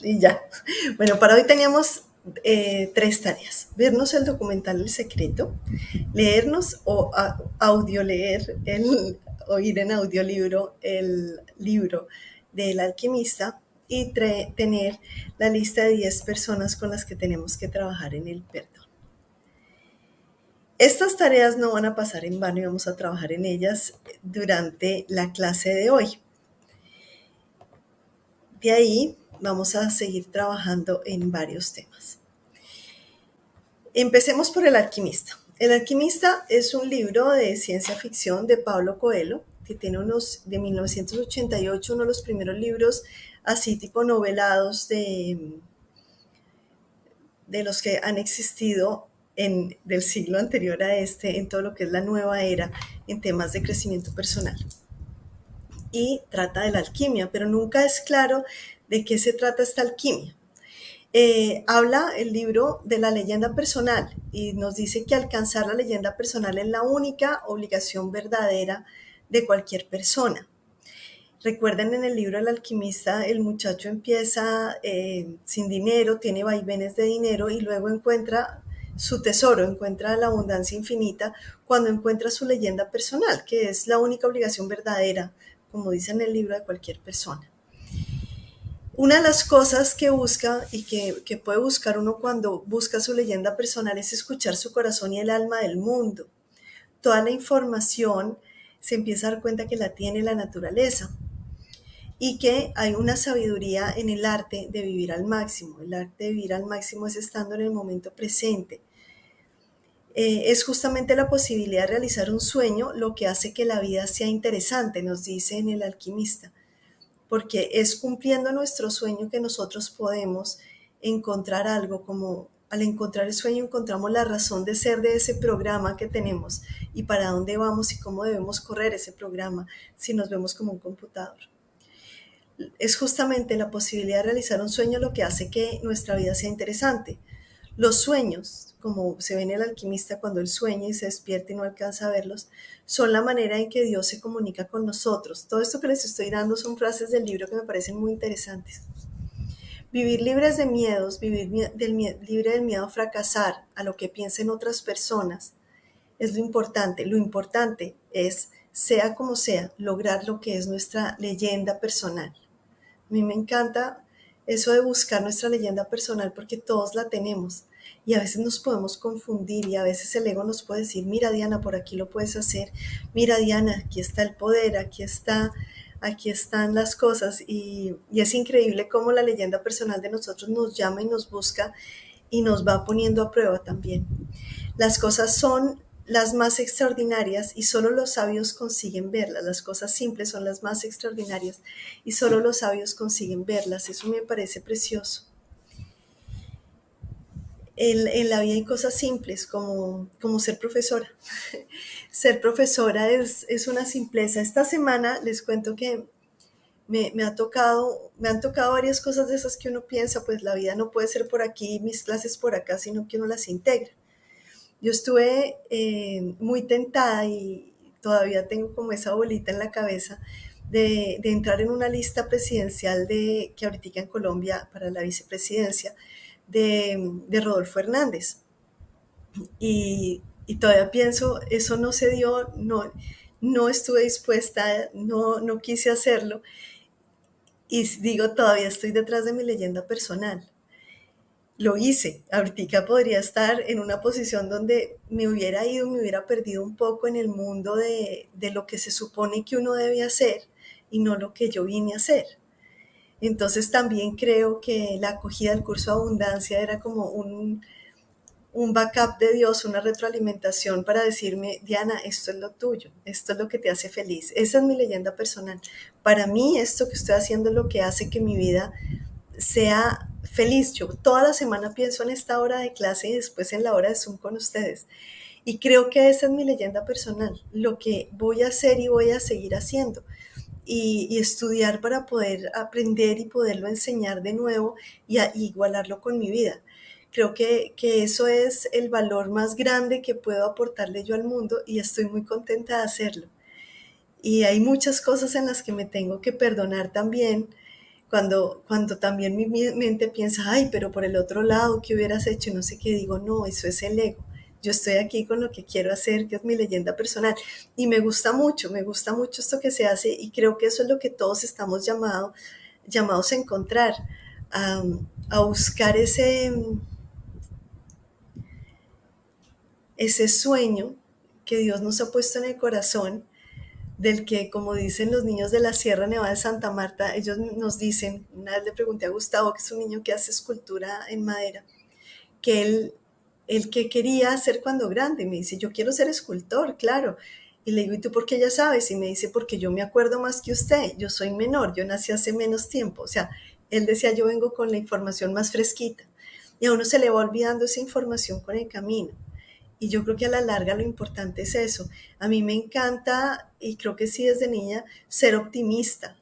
Y ya. Bueno, para hoy teníamos tres tareas. Vernos el documental El Secreto, leernos o audio leer, oír en audiolibro el libro del alquimista y tener la lista de 10 personas con las que tenemos que trabajar en el perdón. Estas tareas no van a pasar en vano y vamos a trabajar en ellas durante la clase de hoy. De ahí vamos a seguir trabajando en varios temas. Empecemos por El Alquimista. El Alquimista es un libro de ciencia ficción de Paulo Coelho, que tiene unos de 1988, uno de los primeros libros así tipo novelados de los que han existido del siglo anterior a este, en todo lo que es la nueva era, en temas de crecimiento personal. Y trata de la alquimia, pero nunca es claro de qué se trata esta alquimia. Habla el libro de la leyenda personal y nos dice que alcanzar la leyenda personal es la única obligación verdadera de cualquier persona. Recuerden, en el libro El Alquimista, el muchacho empieza sin dinero, tiene vaivenes de dinero y luego encuentra su tesoro, encuentra la abundancia infinita cuando encuentra su leyenda personal, que es la única obligación verdadera, como dice en el libro, de cualquier persona. Una de las cosas que busca y que puede buscar uno cuando busca su leyenda personal es escuchar su corazón y el alma del mundo. Toda la información se empieza a dar cuenta que la tiene la naturaleza y que hay una sabiduría en el arte de vivir al máximo. El arte de vivir al máximo es estando en el momento presente. Es justamente la posibilidad de realizar un sueño lo que hace que la vida sea interesante, nos dice en El Alquimista, porque es cumpliendo nuestro sueño que nosotros podemos encontrar algo. Como al encontrar el sueño encontramos la razón de ser de ese programa que tenemos y para dónde vamos y cómo debemos correr ese programa si nos vemos como un computador. Es justamente la posibilidad de realizar un sueño lo que hace que nuestra vida sea interesante. Los sueños, como se ve en El Alquimista, cuando él sueña y se despierta y no alcanza a verlos, son la manera en que Dios se comunica con nosotros. Todo esto que les estoy dando son frases del libro que me parecen muy interesantes. Vivir libres de miedos, libre del miedo a fracasar, a lo que piensen otras personas, es lo importante. Lo importante es, sea como sea, lograr lo que es nuestra leyenda personal. A mí me encanta eso de buscar nuestra leyenda personal porque todos la tenemos y a veces nos podemos confundir y a veces el ego nos puede decir, mira Diana, por aquí lo puedes hacer, mira Diana, aquí está el poder, aquí están las cosas y es increíble cómo la leyenda personal de nosotros nos llama y nos busca y nos va poniendo a prueba también. Las cosas son las más extraordinarias y solo los sabios consiguen verlas. Las cosas simples son las más extraordinarias y solo los sabios consiguen verlas. Eso me parece precioso. En la vida hay cosas simples como ser profesora. Ser profesora es una simpleza. Esta semana les cuento que me han tocado varias cosas de esas que uno piensa, pues la vida no puede ser por aquí, mis clases por acá, sino que uno las integra. Yo estuve muy tentada y todavía tengo como esa bolita en la cabeza de entrar en una lista presidencial que ahorita en Colombia para la vicepresidencia de Rodolfo Hernández. Y todavía pienso, eso no se dio, no estuve dispuesta, no quise hacerlo. Y digo, todavía estoy detrás de mi leyenda personal. Lo hice. Ahorita podría estar en una posición donde me hubiera perdido un poco en el mundo de lo que se supone que uno debe hacer y no lo que yo vine a hacer. Entonces también creo que la acogida del curso de abundancia era como un backup de Dios, una retroalimentación para decirme, Diana, esto es lo tuyo, esto es lo que te hace feliz. Esa es mi leyenda personal. Para mí esto que estoy haciendo es lo que hace que mi vida sea feliz. Yo toda la semana pienso en esta hora de clase y después en la hora de Zoom con ustedes. Y creo que esa es mi leyenda personal, lo que voy a hacer y voy a seguir haciendo. Y estudiar para poder aprender y poderlo enseñar de nuevo y igualarlo con mi vida. Creo que eso es el valor más grande que puedo aportarle yo al mundo y estoy muy contenta de hacerlo. Y hay muchas cosas en las que me tengo que perdonar también, Cuando también mi mente piensa, ay, pero por el otro lado, ¿qué hubieras hecho? Y no sé qué, digo, no, eso es el ego. Yo estoy aquí con lo que quiero hacer, que es mi leyenda personal. Y me gusta mucho esto que se hace y creo que eso es lo que todos estamos llamados a encontrar, a, a buscar ese sueño que Dios nos ha puesto en el corazón, del que, como dicen los niños de la Sierra Nevada de Santa Marta, ellos nos dicen, una vez le pregunté a Gustavo, que es un niño que hace escultura en madera, que él que quería hacer cuando grande, y me dice, yo quiero ser escultor, claro. Y le digo, ¿y tú por qué ya sabes? Y me dice, porque yo me acuerdo más que usted, yo soy menor, yo nací hace menos tiempo. O sea, él decía, yo vengo con la información más fresquita. Y a uno se le va olvidando esa información con el camino. Y yo creo que a la larga lo importante es eso. A mí me encanta, y creo que sí desde niña, ser optimista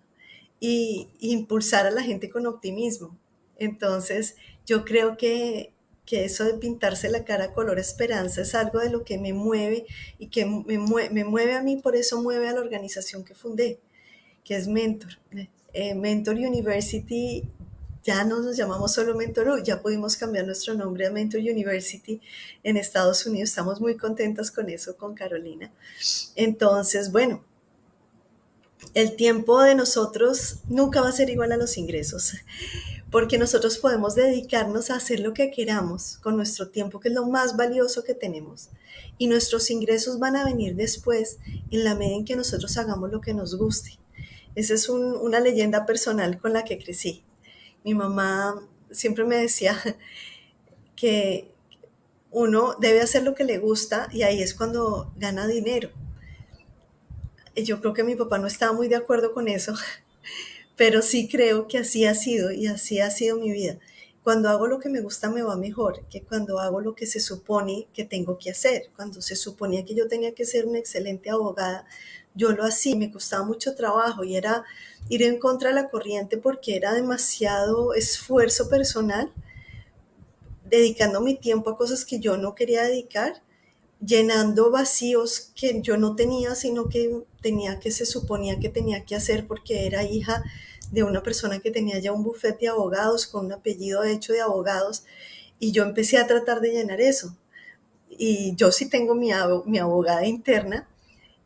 y impulsar a la gente con optimismo. Entonces, yo creo que eso de pintarse la cara color esperanza es algo de lo que me mueve y que me mueve a mí, por eso mueve a la organización que fundé, que es Mentor. Mentor University, ya no nos llamamos solo Mentor U, ya pudimos cambiar nuestro nombre a Mentor University en Estados Unidos. Estamos muy contentas con eso, con Carolina. Entonces, bueno, el tiempo de nosotros nunca va a ser igual a los ingresos, porque nosotros podemos dedicarnos a hacer lo que queramos con nuestro tiempo, que es lo más valioso que tenemos. Y nuestros ingresos van a venir después, en la medida en que nosotros hagamos lo que nos guste. Esa es una leyenda personal con la que crecí. Mi mamá siempre me decía que uno debe hacer lo que le gusta y ahí es cuando gana dinero. Yo creo que mi papá no estaba muy de acuerdo con eso, pero sí creo que así ha sido y así ha sido mi vida. Cuando hago lo que me gusta me va mejor que cuando hago lo que se supone que tengo que hacer. Cuando se suponía que yo tenía que ser una excelente abogada, yo lo hacía, me costaba mucho trabajo y era ir en contra de la corriente porque era demasiado esfuerzo personal, dedicando mi tiempo a cosas que yo no quería dedicar, llenando vacíos que yo no tenía, sino que tenía que se suponía que tenía que hacer porque era hija de una persona que tenía ya un bufete de abogados con un apellido hecho de abogados y yo empecé a tratar de llenar eso. Y yo sí tengo mi abogada interna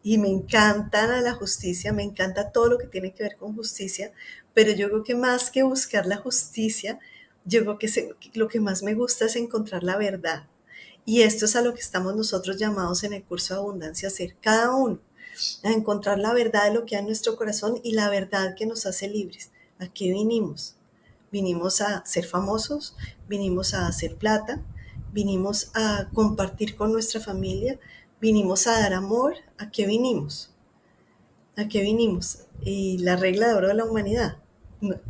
y me encanta la justicia, me encanta todo lo que tiene que ver con justicia, pero yo creo que más que buscar la justicia, yo creo que lo que más me gusta es encontrar la verdad. Y esto es a lo que estamos nosotros llamados en el curso de abundancia a hacer, cada uno, a encontrar la verdad de lo que hay en nuestro corazón y la verdad que nos hace libres. ¿A qué vinimos? Vinimos a ser famosos, vinimos a hacer plata, vinimos a compartir con nuestra familia, vinimos a dar amor. ¿A qué vinimos? ¿A qué vinimos? Y la regla de oro de la humanidad,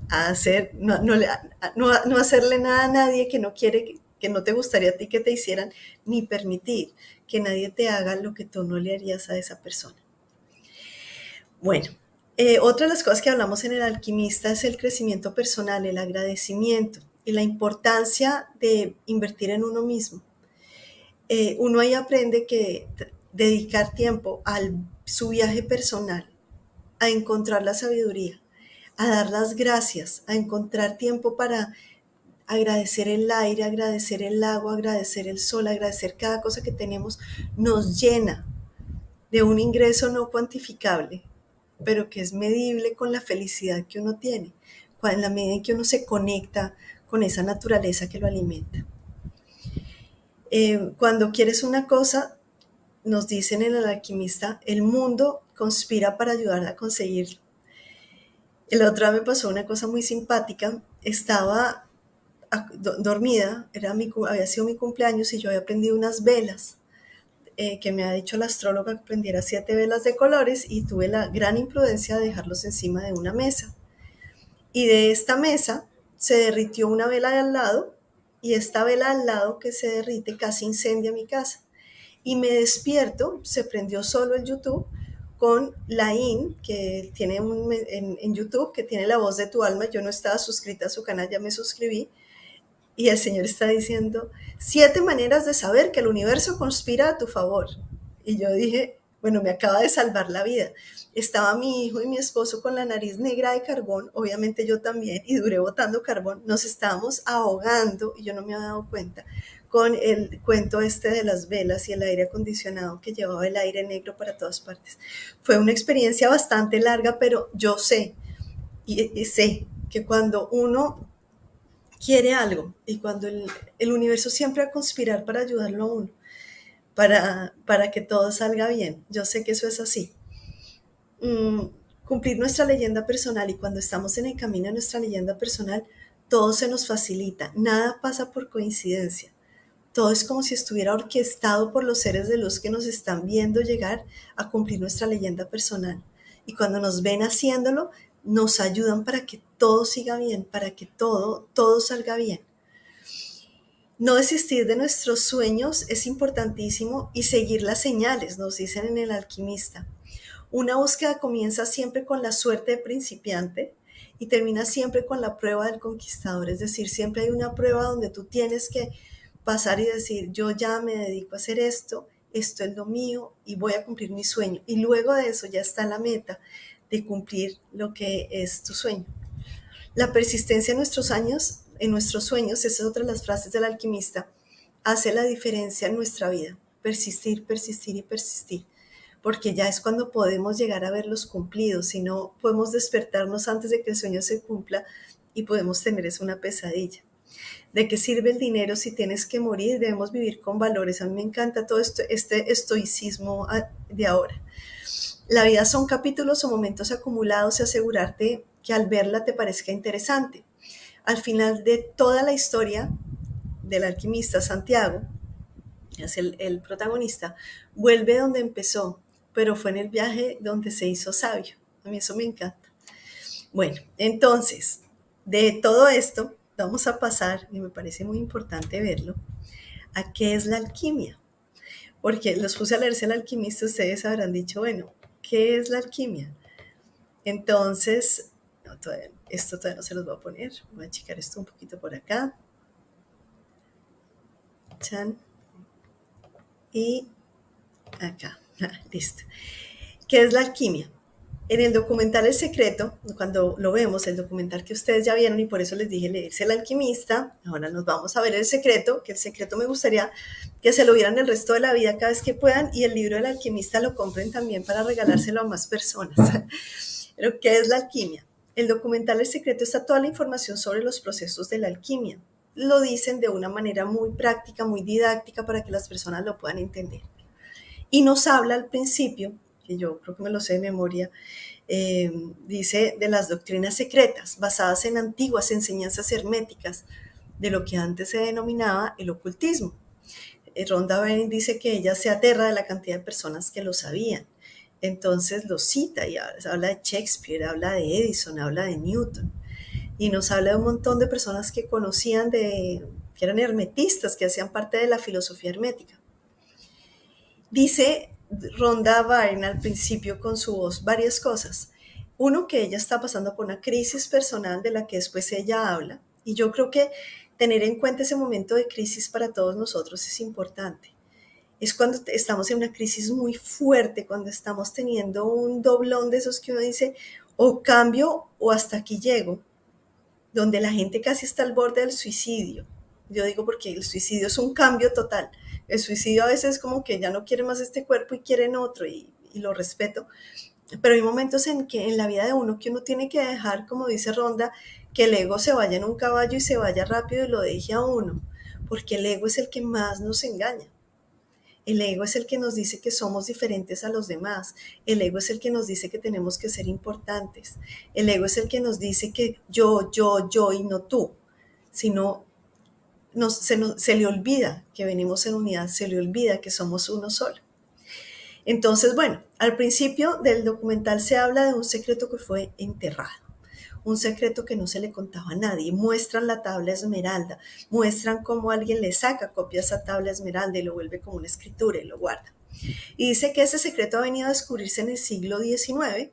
a hacer, no hacerle nada a nadie que no quiere, que no te gustaría a ti que te hicieran, ni permitir que nadie te haga lo que tú no le harías a esa persona. Bueno, otra de las cosas que hablamos en El Alquimista es el crecimiento personal, el agradecimiento y la importancia de invertir en uno mismo. Uno ahí aprende que dedicar tiempo a su viaje personal, a encontrar la sabiduría, a dar las gracias, a encontrar tiempo para agradecer el aire, agradecer el agua, agradecer el sol, agradecer cada cosa que tenemos, nos llena de un ingreso no cuantificable, pero que es medible con la felicidad que uno tiene, en la medida en que uno se conecta con esa naturaleza que lo alimenta. Cuando quieres una cosa, nos dicen en El Alquimista, el mundo conspira para ayudar a conseguirlo. El otro día me pasó una cosa muy simpática, estaba dormida, había sido mi cumpleaños y yo había prendido unas velas, que me ha dicho la astróloga que prendiera 7 velas de colores y tuve la gran imprudencia de dejarlos encima de una mesa. Y de esta mesa se derritió una vela de al lado y esta vela al lado que se derrite casi incendia mi casa. Y me despierto, se prendió solo el YouTube con Laín, que tiene en YouTube, que tiene la voz de tu alma. Yo no estaba suscrita a su canal, ya me suscribí. Y el Señor está diciendo, 7 maneras de saber que el universo conspira a tu favor. Y yo dije, Bueno, me acaba de salvar la vida. Estaba mi hijo y mi esposo con la nariz negra de carbón, obviamente yo también, y duré botando carbón. Nos estábamos ahogando y yo no me había dado cuenta con el cuento este de las velas y el aire acondicionado que llevaba el aire negro para todas partes. Fue una experiencia bastante larga, pero yo sé y sé que cuando uno quiere algo y cuando el universo siempre va a conspirar para ayudarlo a uno, para que todo salga bien. Yo sé que eso es así. Mm, Cumplir nuestra leyenda personal y cuando estamos en el camino de nuestra leyenda personal, todo se nos facilita, nada pasa por coincidencia. Todo es como si estuviera orquestado por los seres de luz que nos están viendo llegar a cumplir nuestra leyenda personal. Y cuando nos ven haciéndolo, nos ayudan para que todo siga bien, para que todo salga bien. No desistir de nuestros sueños es importantísimo y seguir las señales, nos dicen en El Alquimista. Una búsqueda comienza siempre con la suerte de principiante y termina siempre con la prueba del conquistador. Es decir, siempre hay una prueba donde tú tienes que pasar y decir, yo ya me dedico a hacer esto, esto es lo mío y voy a cumplir mi sueño. Y luego de eso ya está la meta de cumplir lo que es tu sueño. La persistencia en nuestros sueños, esa es otra de las frases del alquimista, hace la diferencia en nuestra vida. Persistir, persistir y persistir. Porque ya es cuando podemos llegar a verlos cumplidos, si no podemos despertarnos antes de que el sueño se cumpla y podemos tener eso una pesadilla. ¿De qué sirve el dinero si tienes que morir? Debemos vivir con valores. A mí me encanta todo esto, este estoicismo de ahora. La vida son capítulos o momentos acumulados y asegurarte que al verla te parezca interesante. Al final de toda la historia del alquimista Santiago, es el protagonista, vuelve donde empezó, pero fue en el viaje donde se hizo sabio. A mí eso me encanta. Bueno, entonces, de todo esto, vamos a pasar, y me parece muy importante verlo, a qué es la alquimia. Porque los puse a leerse el alquimista, ustedes habrán dicho, bueno, ¿qué es la alquimia? Entonces, no, esto todavía no se los voy a poner. Voy a achicar esto un poquito por acá. Chan. Y acá. Listo. ¿Qué es la alquimia? En el documental El Secreto, cuando lo vemos, el documental que ustedes ya vieron y por eso les dije leerse El Alquimista, ahora nos vamos a ver El Secreto, que El Secreto me gustaría que se lo vieran el resto de la vida cada vez que puedan y el libro del alquimista lo compren también para regalárselo a más personas. Pero, ¿qué es la alquimia? El documental El Secreto está toda la información sobre los procesos de la alquimia. Lo dicen de una manera muy práctica, muy didáctica para que las personas lo puedan entender. Y nos habla al principio, que yo creo que me lo sé de memoria, dice de las doctrinas secretas basadas en antiguas enseñanzas herméticas de lo que antes se denominaba el ocultismo. Rhonda Byrne dice que ella se aterra de la cantidad de personas que lo sabían. Entonces lo cita y habla de Shakespeare, habla de Edison, habla de Newton y nos habla de un montón de personas que conocían que eran hermetistas, que hacían parte de la filosofía hermética. Dice Rhonda Byrne al principio con su voz varias cosas. Uno, que ella está pasando por una crisis personal de la que después ella habla. Y yo creo que tener en cuenta ese momento de crisis para todos nosotros es importante. Es cuando estamos en una crisis muy fuerte, cuando estamos teniendo un doblón de esos que uno dice, o cambio o hasta aquí llego, donde la gente casi está al borde del suicidio. Yo digo porque el suicidio es un cambio total. El suicidio a veces es como que ya no quiere más este cuerpo y quieren otro y lo respeto. Pero hay momentos en que en la vida de uno que uno tiene que dejar, como dice Ronda, que el ego se vaya en un caballo y se vaya rápido y lo deje a uno, porque el ego es el que más nos engaña. El ego es el que nos dice que somos diferentes a los demás. El ego es el que nos dice que tenemos que ser importantes. El ego es el que nos dice que yo y no tú. Sino se le olvida que venimos en unidad, se le olvida que somos uno solo. Entonces, bueno, al principio del documental se habla de un secreto que fue enterrado, un secreto que no se le contaba a nadie. Muestran la tabla esmeralda, muestran cómo alguien le saca copia a esa tabla esmeralda y lo vuelve como una escritura y lo guarda. Y dice que ese secreto ha venido a descubrirse en el siglo XIX.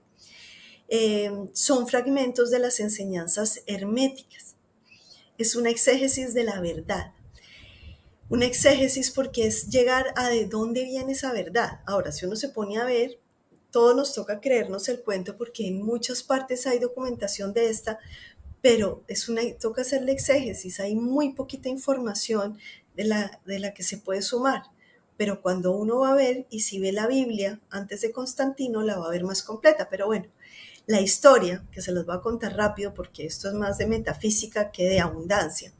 Son fragmentos de las enseñanzas herméticas. Es una exégesis de la verdad. Una exégesis porque es llegar a de dónde viene esa verdad. Ahora, si uno se pone a ver, todos nos toca creernos el cuento porque en muchas partes hay documentación de esta, pero toca hacer la exégesis, hay muy poquita información de la que se puede sumar. Pero cuando uno va a ver, y si ve la Biblia antes de Constantino, la va a ver más completa. Pero bueno, la historia, que se los voy a contar rápido porque esto es más de metafísica que de abundancia,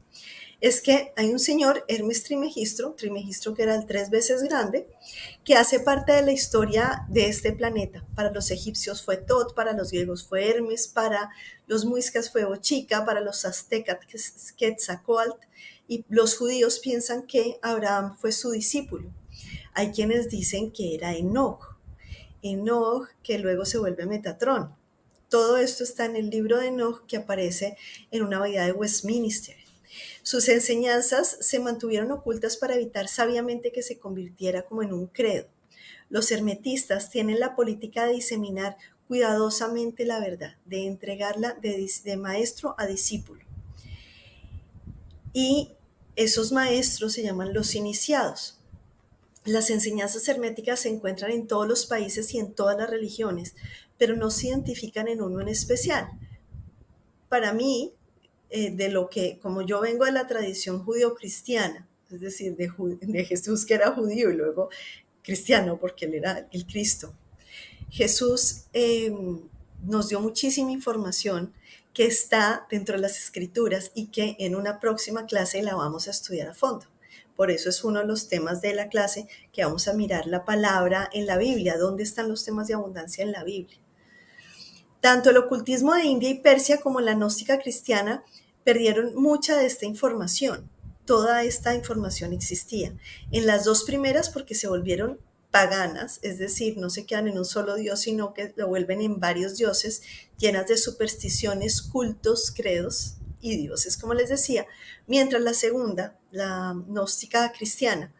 es que hay un señor, Hermes Trismegisto que era el 3 veces grande, que hace parte de la historia de este planeta. Para los egipcios fue Tot, para los griegos fue Hermes, para los muiscas fue Ochica, para los aztecas Quetzalcóatl, y los judíos piensan que Abraham fue su discípulo. Hay quienes dicen que era Enoch que luego se vuelve Metatrón. Todo esto está en el libro de Enoch que aparece en una abadía de Westminster. Sus enseñanzas se mantuvieron ocultas para evitar sabiamente que se convirtiera como en un credo. Los hermetistas tienen la política de diseminar cuidadosamente la verdad, de entregarla de maestro a discípulo. Y esos maestros se llaman los iniciados. Las enseñanzas herméticas se encuentran en todos los países y en todas las religiones, pero no se identifican en uno en especial. Para mí, de lo que, como yo vengo de la tradición judío-cristiana, es decir, de Jesús que era judío y luego cristiano porque él era el Cristo, Jesús nos dio muchísima información que está dentro de las escrituras y que en una próxima clase la vamos a estudiar a fondo. Por eso es uno de los temas de la clase que vamos a mirar la palabra en la Biblia, dónde están los temas de abundancia en la Biblia. Tanto el ocultismo de India y Persia como la gnóstica cristiana perdieron mucha de esta información. Toda esta información existía. En las dos primeras porque se volvieron paganas, es decir, no se quedan en un solo dios, sino que lo vuelven en varios dioses, llenas de supersticiones, cultos, credos y dioses, como les decía. Mientras la segunda, la gnóstica cristiana,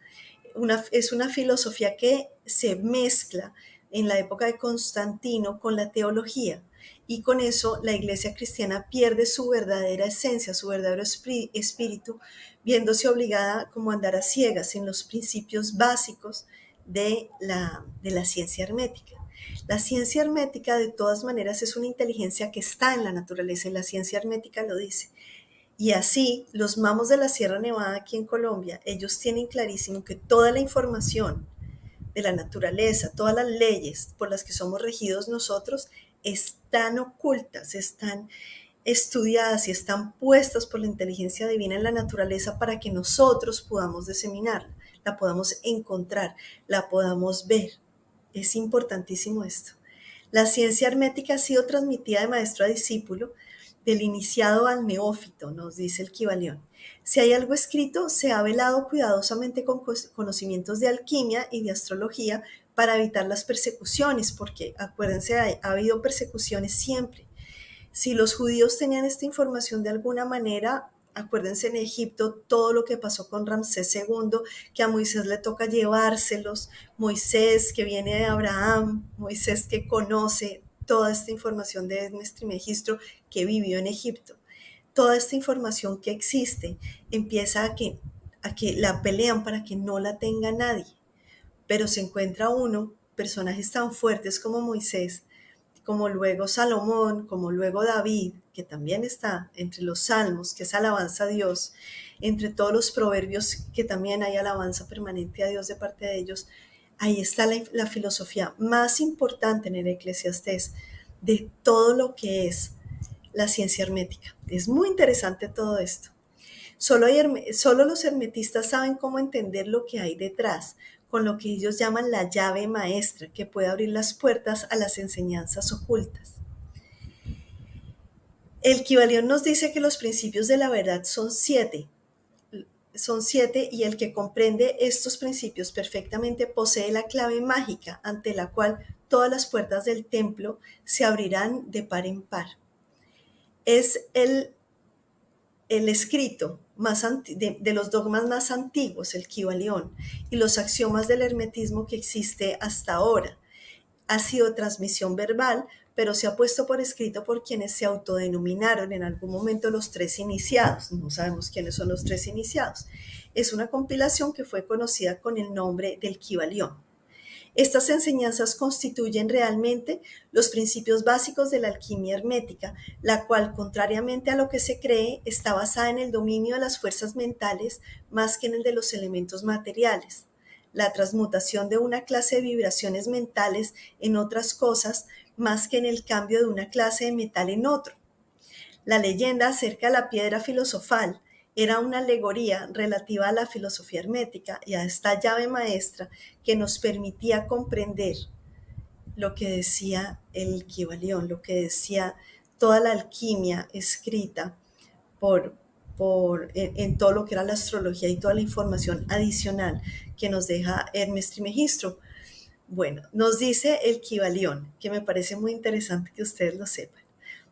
es una filosofía que se mezcla en la época de Constantino con la teología, y con eso la iglesia cristiana pierde su verdadera esencia, su verdadero espíritu, viéndose obligada como a andar a ciegas en los principios básicos de la ciencia hermética. La ciencia hermética de todas maneras es una inteligencia que está en la naturaleza y la ciencia hermética lo dice. Y así, los mamos de la Sierra Nevada aquí en Colombia, ellos tienen clarísimo que toda la información de la naturaleza, todas las leyes por las que somos regidos nosotros, están ocultas, están estudiadas y están puestas por la inteligencia divina en la naturaleza para que nosotros podamos diseminarla, la podamos encontrar, la podamos ver. Es importantísimo esto. La ciencia hermética ha sido transmitida de maestro a discípulo, del iniciado al neófito, nos dice el Kybalión. Si hay algo escrito, se ha velado cuidadosamente con conocimientos de alquimia y de astrología para evitar las persecuciones, porque acuérdense, ha habido persecuciones siempre. Si los judíos tenían esta información de alguna manera, acuérdense en Egipto todo lo que pasó con Ramsés II, que a Moisés le toca llevárselos, Moisés que viene de Abraham, Moisés que conoce toda esta información de Hermes Trismegisto que vivió en Egipto. Toda esta información que existe empieza a que la pelean para que no la tenga nadie, pero se encuentra uno, personajes tan fuertes como Moisés, como luego Salomón, como luego David, que también está entre los salmos, que es alabanza a Dios, entre todos los proverbios, que también hay alabanza permanente a Dios de parte de ellos. Ahí está la filosofía más importante en el Eclesiastés de todo lo que es la ciencia hermética. Es muy interesante todo esto. Solo los hermetistas saben cómo entender lo que hay detrás, con lo que ellos llaman la llave maestra, que puede abrir las puertas a las enseñanzas ocultas. El Kybalión nos dice que los principios de la verdad son siete, y el que comprende estos principios perfectamente posee la clave mágica ante la cual todas las puertas del templo se abrirán de par en par. Es el escrito de los dogmas más antiguos, el Kybalión, y los axiomas del hermetismo que existe hasta ahora. Ha sido transmisión verbal pero se ha puesto por escrito por quienes se autodenominaron en algún momento los tres iniciados. No sabemos quiénes son los tres iniciados. Es una compilación que fue conocida con el nombre del Kybalión. Estas enseñanzas constituyen realmente los principios básicos de la alquimia hermética, la cual, contrariamente a lo que se cree, está basada en el dominio de las fuerzas mentales más que en el de los elementos materiales. La transmutación de una clase de vibraciones mentales en otras cosas más que en el cambio de una clase de metal en otro. La leyenda acerca de la piedra filosofal era una alegoría relativa a la filosofía hermética y a esta llave maestra que nos permitía comprender lo que decía el Kybalión, lo que decía toda la alquimia escrita en todo lo que era la astrología y toda la información adicional que nos deja Hermes Trismegisto. Bueno, nos dice el Kybalión, que me parece muy interesante que ustedes lo sepan.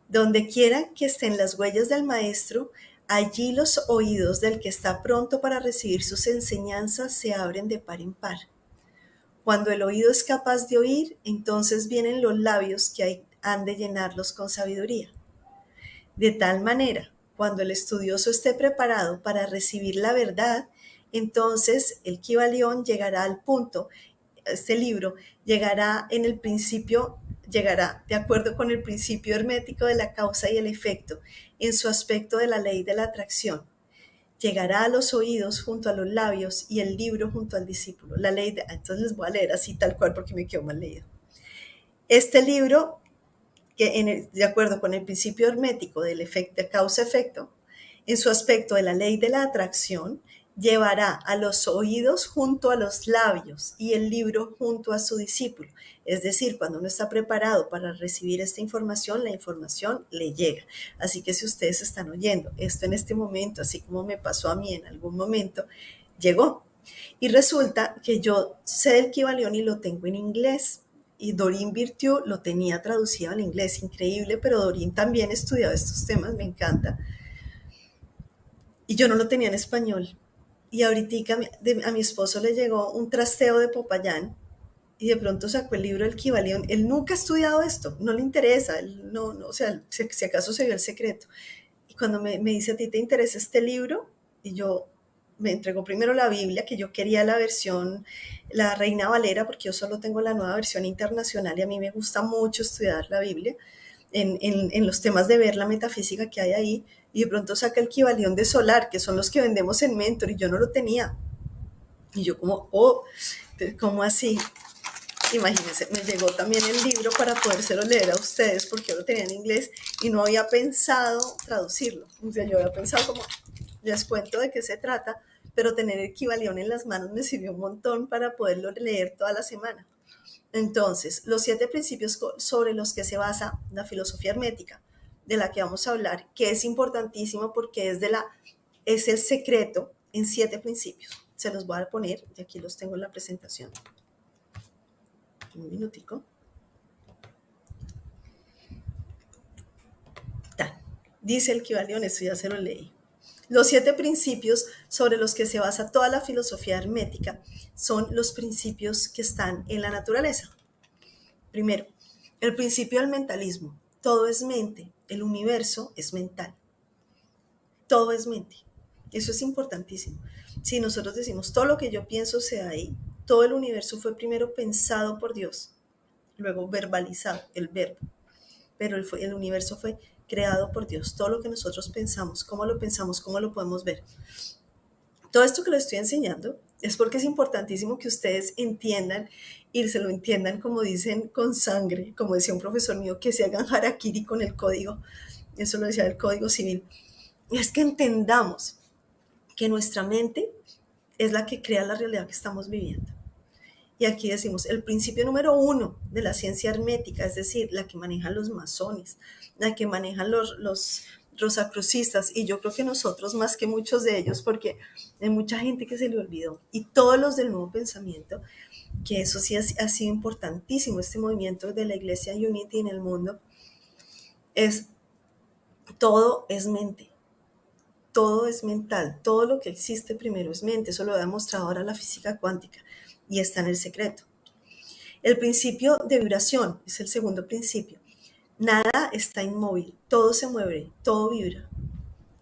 Donde quiera que estén las huellas del maestro, allí los oídos del que está pronto para recibir sus enseñanzas se abren de par en par. Cuando el oído es capaz de oír, entonces vienen los labios que han de llenarlos con sabiduría. De tal manera, cuando el estudioso esté preparado para recibir la verdad, entonces el Kybalión llegará al punto, este libro llegará en el principio, llegará de acuerdo con el principio hermético de la causa y el efecto, en su aspecto de la ley de la atracción. Llegará a los oídos junto a los labios y el libro junto al discípulo. La ley de, entonces les voy a leer así tal cual porque me quedó mal leído. Este libro, de acuerdo con el principio hermético del efecto, de causa-efecto, en su aspecto de la ley de la atracción, llevará a los oídos junto a los labios y el libro junto a su discípulo. Es decir, cuando uno está preparado para recibir esta información, la información le llega. Así que si ustedes están oyendo esto en este momento, así como me pasó a mí en algún momento, llegó. Y resulta que yo sé del Kybalión y lo tengo en inglés. Y Doreen Virtue lo tenía traducido al inglés, increíble, pero Doreen también estudiaba estos temas, me encanta. Y yo no lo tenía en español. Y ahorita a mi esposo le llegó un trasteo de Popayán y de pronto sacó el libro del Kybalión. Él nunca ha estudiado esto, no le interesa, él no, o sea, si acaso se vio El Secreto. Y cuando me dice, ¿a ti te interesa este libro? Y yo me entregó primero la Biblia, que yo quería la versión, la Reina Valera, porque yo solo tengo la nueva versión internacional y a mí me gusta mucho estudiar la Biblia en los temas de ver la metafísica que hay ahí. Y de pronto saca el Kybalión de Solar, que son los que vendemos en Mentor, y yo no lo tenía. Y yo como, ¿cómo así? Imagínense, me llegó también el libro para podérselo leer a ustedes porque yo lo tenía en inglés y no había pensado traducirlo. O sea, yo había pensado como, les cuento de qué se trata, pero tener el Kybalión en las manos me sirvió un montón para poderlo leer toda la semana. Entonces, los 7 principios sobre los que se basa la filosofía hermética, de la que vamos a hablar, que es importantísimo porque es el secreto en 7 principios. Se los voy a poner, y aquí los tengo en la presentación. Un minutico. Dice el Kybalión, esto ya se lo leí. Los 7 principios sobre los que se basa toda la filosofía hermética son los principios que están en la naturaleza. Primero, el principio del mentalismo. Todo es mente, el universo es mental. Todo es mente. Eso es importantísimo. Si nosotros decimos todo lo que yo pienso sea ahí, todo el universo fue primero pensado por Dios, luego verbalizado, el verbo. Pero el universo fue creado por Dios. Todo lo que nosotros pensamos, cómo lo podemos ver. Todo esto que les estoy enseñando es porque es importantísimo que ustedes entiendan y se lo entiendan, como dicen, con sangre, como decía un profesor mío, que se hagan harakiri con el código. Eso lo decía el Código Civil. Y es que entendamos que nuestra mente es la que crea la realidad que estamos viviendo. Y aquí decimos, el principio número 1 de la ciencia hermética, es decir, la que manejan los masones, la que manejan los rosacrucistas, y yo creo que nosotros más que muchos de ellos, porque hay mucha gente que se le olvidó, y todos los del nuevo pensamiento, que eso sí ha sido importantísimo, este movimiento de la Iglesia Unity en el mundo, todo es mente. Todo es mental, todo lo que existe primero es mente, eso lo ha demostrado ahora la física cuántica y está en El Secreto. El principio de vibración es el segundo principio. Nada está inmóvil, todo se mueve, todo vibra.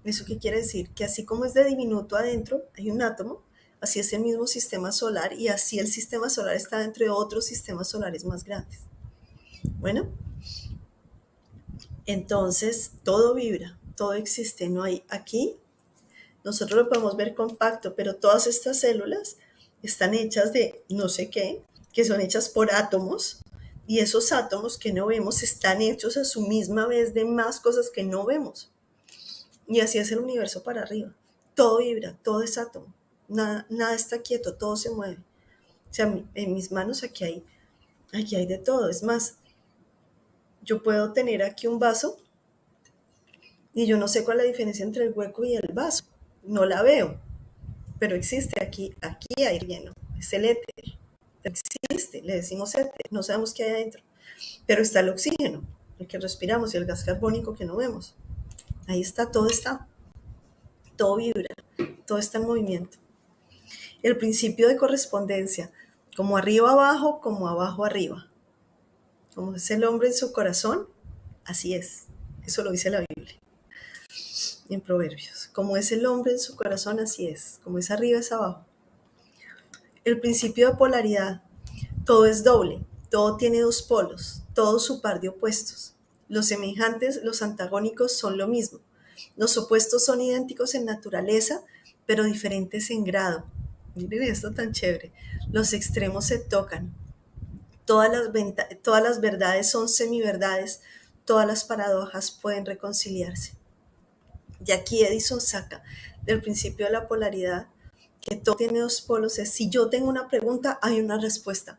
¿Eso qué quiere decir? Que así como es de diminuto adentro, hay un átomo, así es el mismo sistema solar y así el sistema solar está dentro de otros sistemas solares más grandes. Bueno, entonces todo vibra, todo existe, no hay aquí. Nosotros lo podemos ver compacto, pero todas estas células están hechas de no sé qué, que son hechas por átomos, y esos átomos que no vemos están hechos a su misma vez de más cosas que no vemos. Y así es el universo para arriba. Todo vibra, todo es átomo. Nada está quieto, todo se mueve. O sea, en mis manos aquí hay de todo. Es más, yo puedo tener aquí un vaso y yo no sé cuál es la diferencia entre el hueco y el vaso. No la veo, pero existe aquí hay lleno. Es el éter. Existe, le decimos éter. No sabemos qué hay adentro. Pero está el oxígeno, el que respiramos, y el gas carbónico que no vemos. Ahí está, todo vibra, todo está en movimiento. El principio de correspondencia, como arriba abajo, como abajo arriba. Como es el hombre en su corazón, así es. Eso lo dice la Biblia en Proverbios. Como es el hombre en su corazón, así es. Como es arriba, es abajo. El principio de polaridad, todo es doble, todo tiene dos polos, todo su par de opuestos. Los semejantes, los antagónicos son lo mismo. Los opuestos son idénticos en naturaleza, pero diferentes en grado. Miren esto tan chévere. Los extremos se tocan. Todas las verdades son semiverdades. Todas las paradojas pueden reconciliarse. Y aquí Edison saca del principio de la polaridad que todo tiene dos polos. Es si yo tengo una pregunta, hay una respuesta.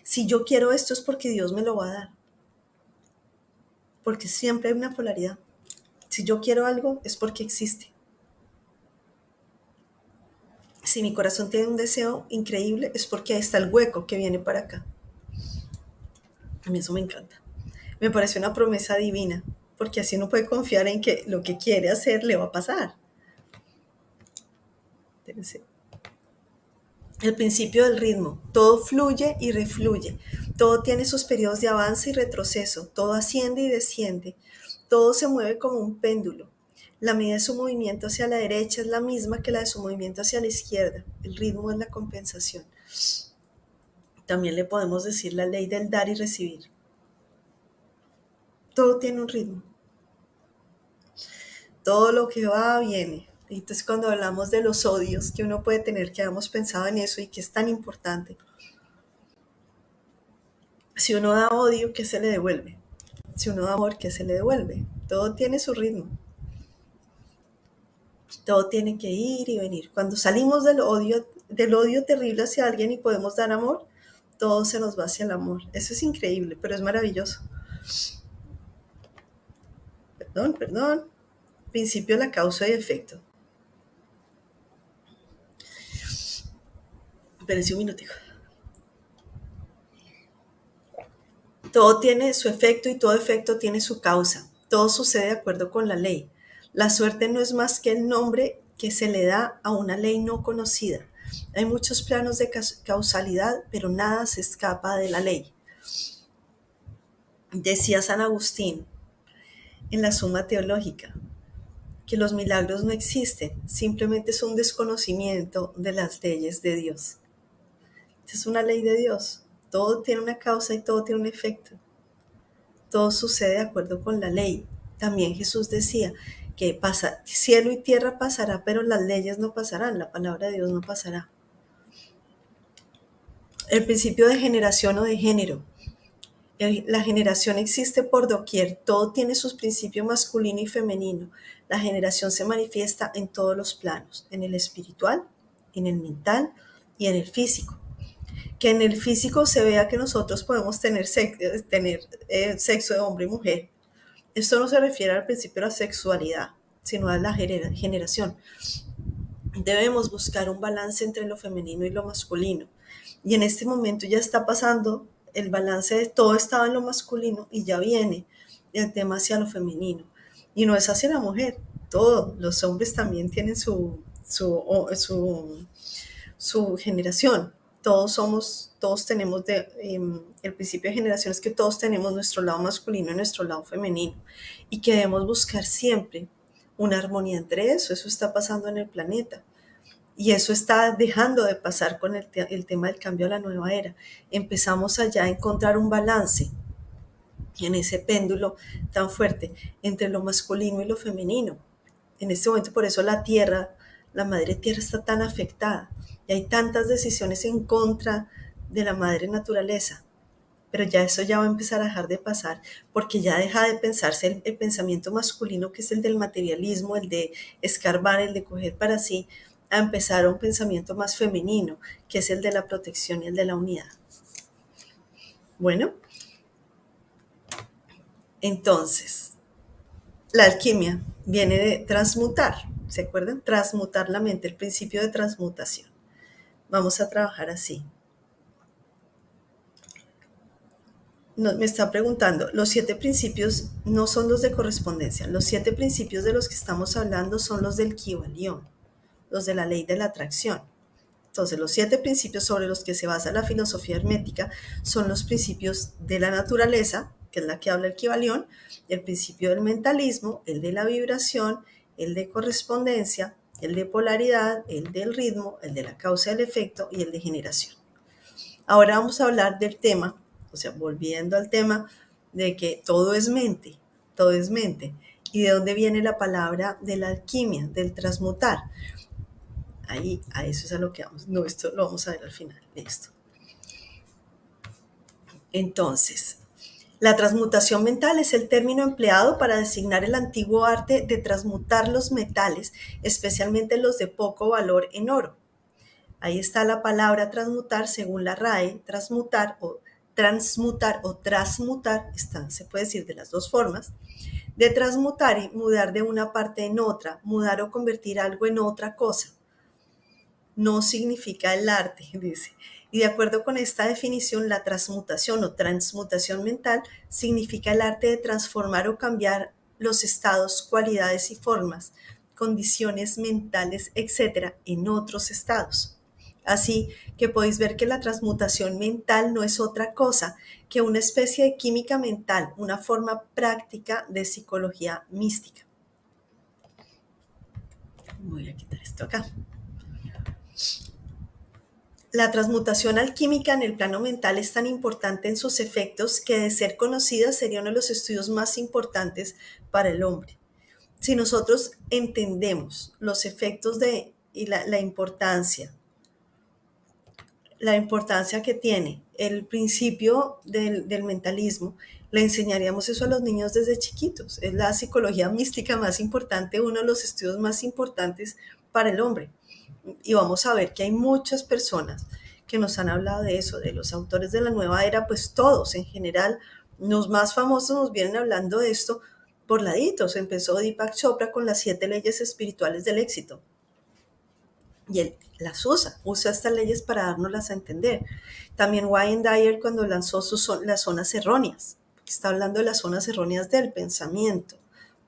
Si yo quiero esto es porque Dios me lo va a dar. Porque siempre hay una polaridad. Si yo quiero algo es porque existe. Si mi corazón tiene un deseo increíble es porque ahí está el hueco que viene para acá. A mí eso me encanta. Me parece una promesa divina, porque así uno puede confiar en que lo que quiere hacer le va a pasar. El principio del ritmo. Todo fluye y refluye. Todo tiene sus periodos de avance y retroceso. Todo asciende y desciende. Todo se mueve como un péndulo. La medida de su movimiento hacia la derecha es la misma que la de su movimiento hacia la izquierda. El ritmo es la compensación. También le podemos decir la ley del dar y recibir. Todo tiene un ritmo. Todo lo que va, viene. Entonces cuando hablamos de los odios que uno puede tener, que hemos pensado en eso y que es tan importante. Si uno da odio, ¿qué se le devuelve? Si uno da amor, ¿qué se le devuelve? Todo tiene su ritmo. Todo tiene que ir y venir. Cuando salimos del odio terrible hacia alguien y podemos dar amor, todo se nos va hacia el amor. Eso es increíble, pero es maravilloso. Perdón. Principio de la causa y efecto. Espérense un minutico. Todo tiene su efecto y todo efecto tiene su causa. Todo sucede de acuerdo con la ley. La suerte no es más que el nombre que se le da a una ley no conocida. Hay muchos planos de causalidad, pero nada se escapa de la ley. Decía San Agustín en la Suma Teológica que los milagros no existen, simplemente es un desconocimiento de las leyes de Dios. Es una ley de Dios. Todo tiene una causa y todo tiene un efecto. Todo sucede de acuerdo con la ley. También Jesús decía que cielo y tierra pasará, pero las leyes no pasarán, la palabra de Dios no pasará. El principio de generación o de género. La generación existe por doquier, todo tiene sus principios masculino y femenino. La generación se manifiesta en todos los planos, en el espiritual, en el mental y en el físico. Que en el físico se vea que nosotros podemos tener sexo de hombre y mujer. Esto no se refiere al principio de la sexualidad, sino a la generación. Debemos buscar un balance entre lo femenino y lo masculino. Y en este momento ya está pasando el balance de todo estaba en lo masculino y ya viene el tema hacia lo femenino. Y no es hacia la mujer, todo. Los hombres también tienen su generación. todos tenemos el principio de generación es que todos tenemos nuestro lado masculino y nuestro lado femenino y que debemos buscar siempre una armonía entre eso está pasando en el planeta. Y eso está dejando de pasar con el tema del cambio a la nueva era. Empezamos allá a encontrar un balance en ese péndulo tan fuerte entre lo masculino y lo femenino. En este momento, por eso la tierra, la madre tierra está tan afectada y hay tantas decisiones en contra de la madre naturaleza. Pero ya eso ya va a empezar a dejar de pasar porque ya deja de pensarse el pensamiento masculino, que es el del materialismo, el de escarbar, el de coger para sí, a empezar a un pensamiento más femenino, que es el de la protección y el de la unidad. Bueno, entonces, la alquimia viene de transmutar, ¿se acuerdan? Transmutar la mente, el principio de transmutación. Vamos a trabajar así. Me está preguntando, los 7 principios no son los de correspondencia, los 7 principios de los que estamos hablando son los del Kybalión, los de la ley de la atracción. Entonces, los 7 principios sobre los que se basa la filosofía hermética son los principios de la naturaleza, que es la que habla el Kybalión, el principio del mentalismo, el de la vibración, el de correspondencia, el de polaridad, el del ritmo, el de la causa y el efecto y el de generación. Ahora vamos a hablar del tema, o sea, volviendo al tema de que todo es mente, todo es mente. ¿Y de dónde viene la palabra de la alquimia, del transmutar? Ahí, a eso es a lo que vamos. No, esto lo vamos a ver al final. Listo. Entonces, la transmutación mental es el término empleado para designar el antiguo arte de transmutar los metales, especialmente los de poco valor, en oro. Ahí está la palabra transmutar según la RAE, transmutar o transmutar, se puede decir de las dos formas, de transmutar y mudar de una parte en otra, mudar o convertir algo en otra cosa. No significa el arte, dice. Y de acuerdo con esta definición, la transmutación o transmutación mental significa el arte de transformar o cambiar los estados, cualidades y formas, condiciones mentales, etcétera, en otros estados. Así que podéis ver que la transmutación mental no es otra cosa que una especie de química mental, una forma práctica de psicología mística. Voy a quitar esto acá. La transmutación alquímica en el plano mental es tan importante en sus efectos que, de ser conocida, sería uno de los estudios más importantes para el hombre. Si nosotros entendemos los efectos y la importancia que tiene el principio del mentalismo, le enseñaríamos eso a los niños desde chiquitos. Es la psicología mística más importante, uno de los estudios más importantes para el hombre. Y vamos a ver que hay muchas personas que nos han hablado de eso, de los autores de la nueva era, pues todos en general, los más famosos nos vienen hablando de esto por laditos. Empezó Deepak Chopra con las 7 leyes espirituales del éxito. Y él las usa estas leyes para dárnoslas a entender. También Wayne Dyer cuando lanzó las zonas erróneas, está hablando de las zonas erróneas del pensamiento,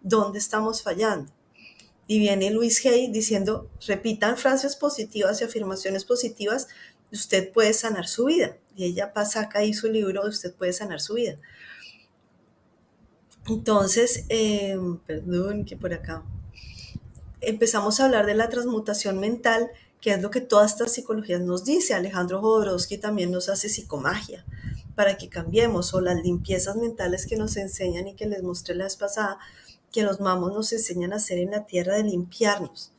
dónde estamos fallando. Y viene Louise Hay diciendo, repitan frases positivas y afirmaciones positivas, usted puede sanar su vida. Y ella saca ahí su libro, usted puede sanar su vida. Entonces, perdón que por acá, empezamos a hablar de la transmutación mental, que es lo que todas estas psicologías nos dice. Alejandro Jodorowsky también nos hace psicomagia para que cambiemos, o las limpiezas mentales que nos enseñan y que les mostré la vez pasada, que los mamos nos enseñan a hacer en la tierra, de limpiarnos,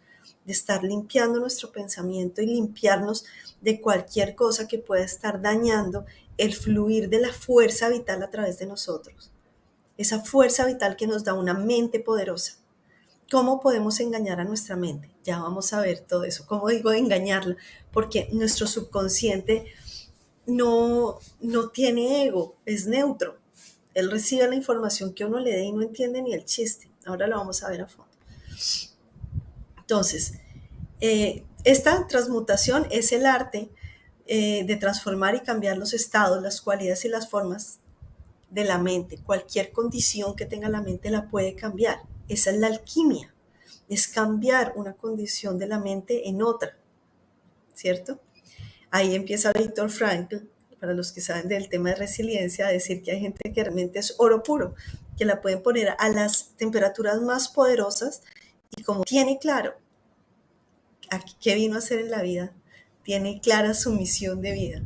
de estar limpiando nuestro pensamiento y limpiarnos de cualquier cosa que pueda estar dañando el fluir de la fuerza vital a través de nosotros. Esa fuerza vital que nos da una mente poderosa. ¿Cómo podemos engañar a nuestra mente? Ya vamos a ver todo eso. ¿Cómo digo engañarla? Porque nuestro subconsciente no tiene ego, es neutro. Él recibe la información que uno le dé y no entiende ni el chiste. Ahora lo vamos a ver a fondo. Entonces, esta transmutación es el arte de transformar y cambiar los estados, las cualidades y las formas de la mente. Cualquier condición que tenga la mente la puede cambiar. Esa es la alquimia. Es cambiar una condición de la mente en otra, ¿cierto? Ahí empieza Víctor Frankl, para los que saben del tema de resiliencia, a decir que hay gente que realmente es oro puro, que la pueden poner a las temperaturas más poderosas y como tiene claro qué vino a hacer en la vida, tiene clara su misión de vida,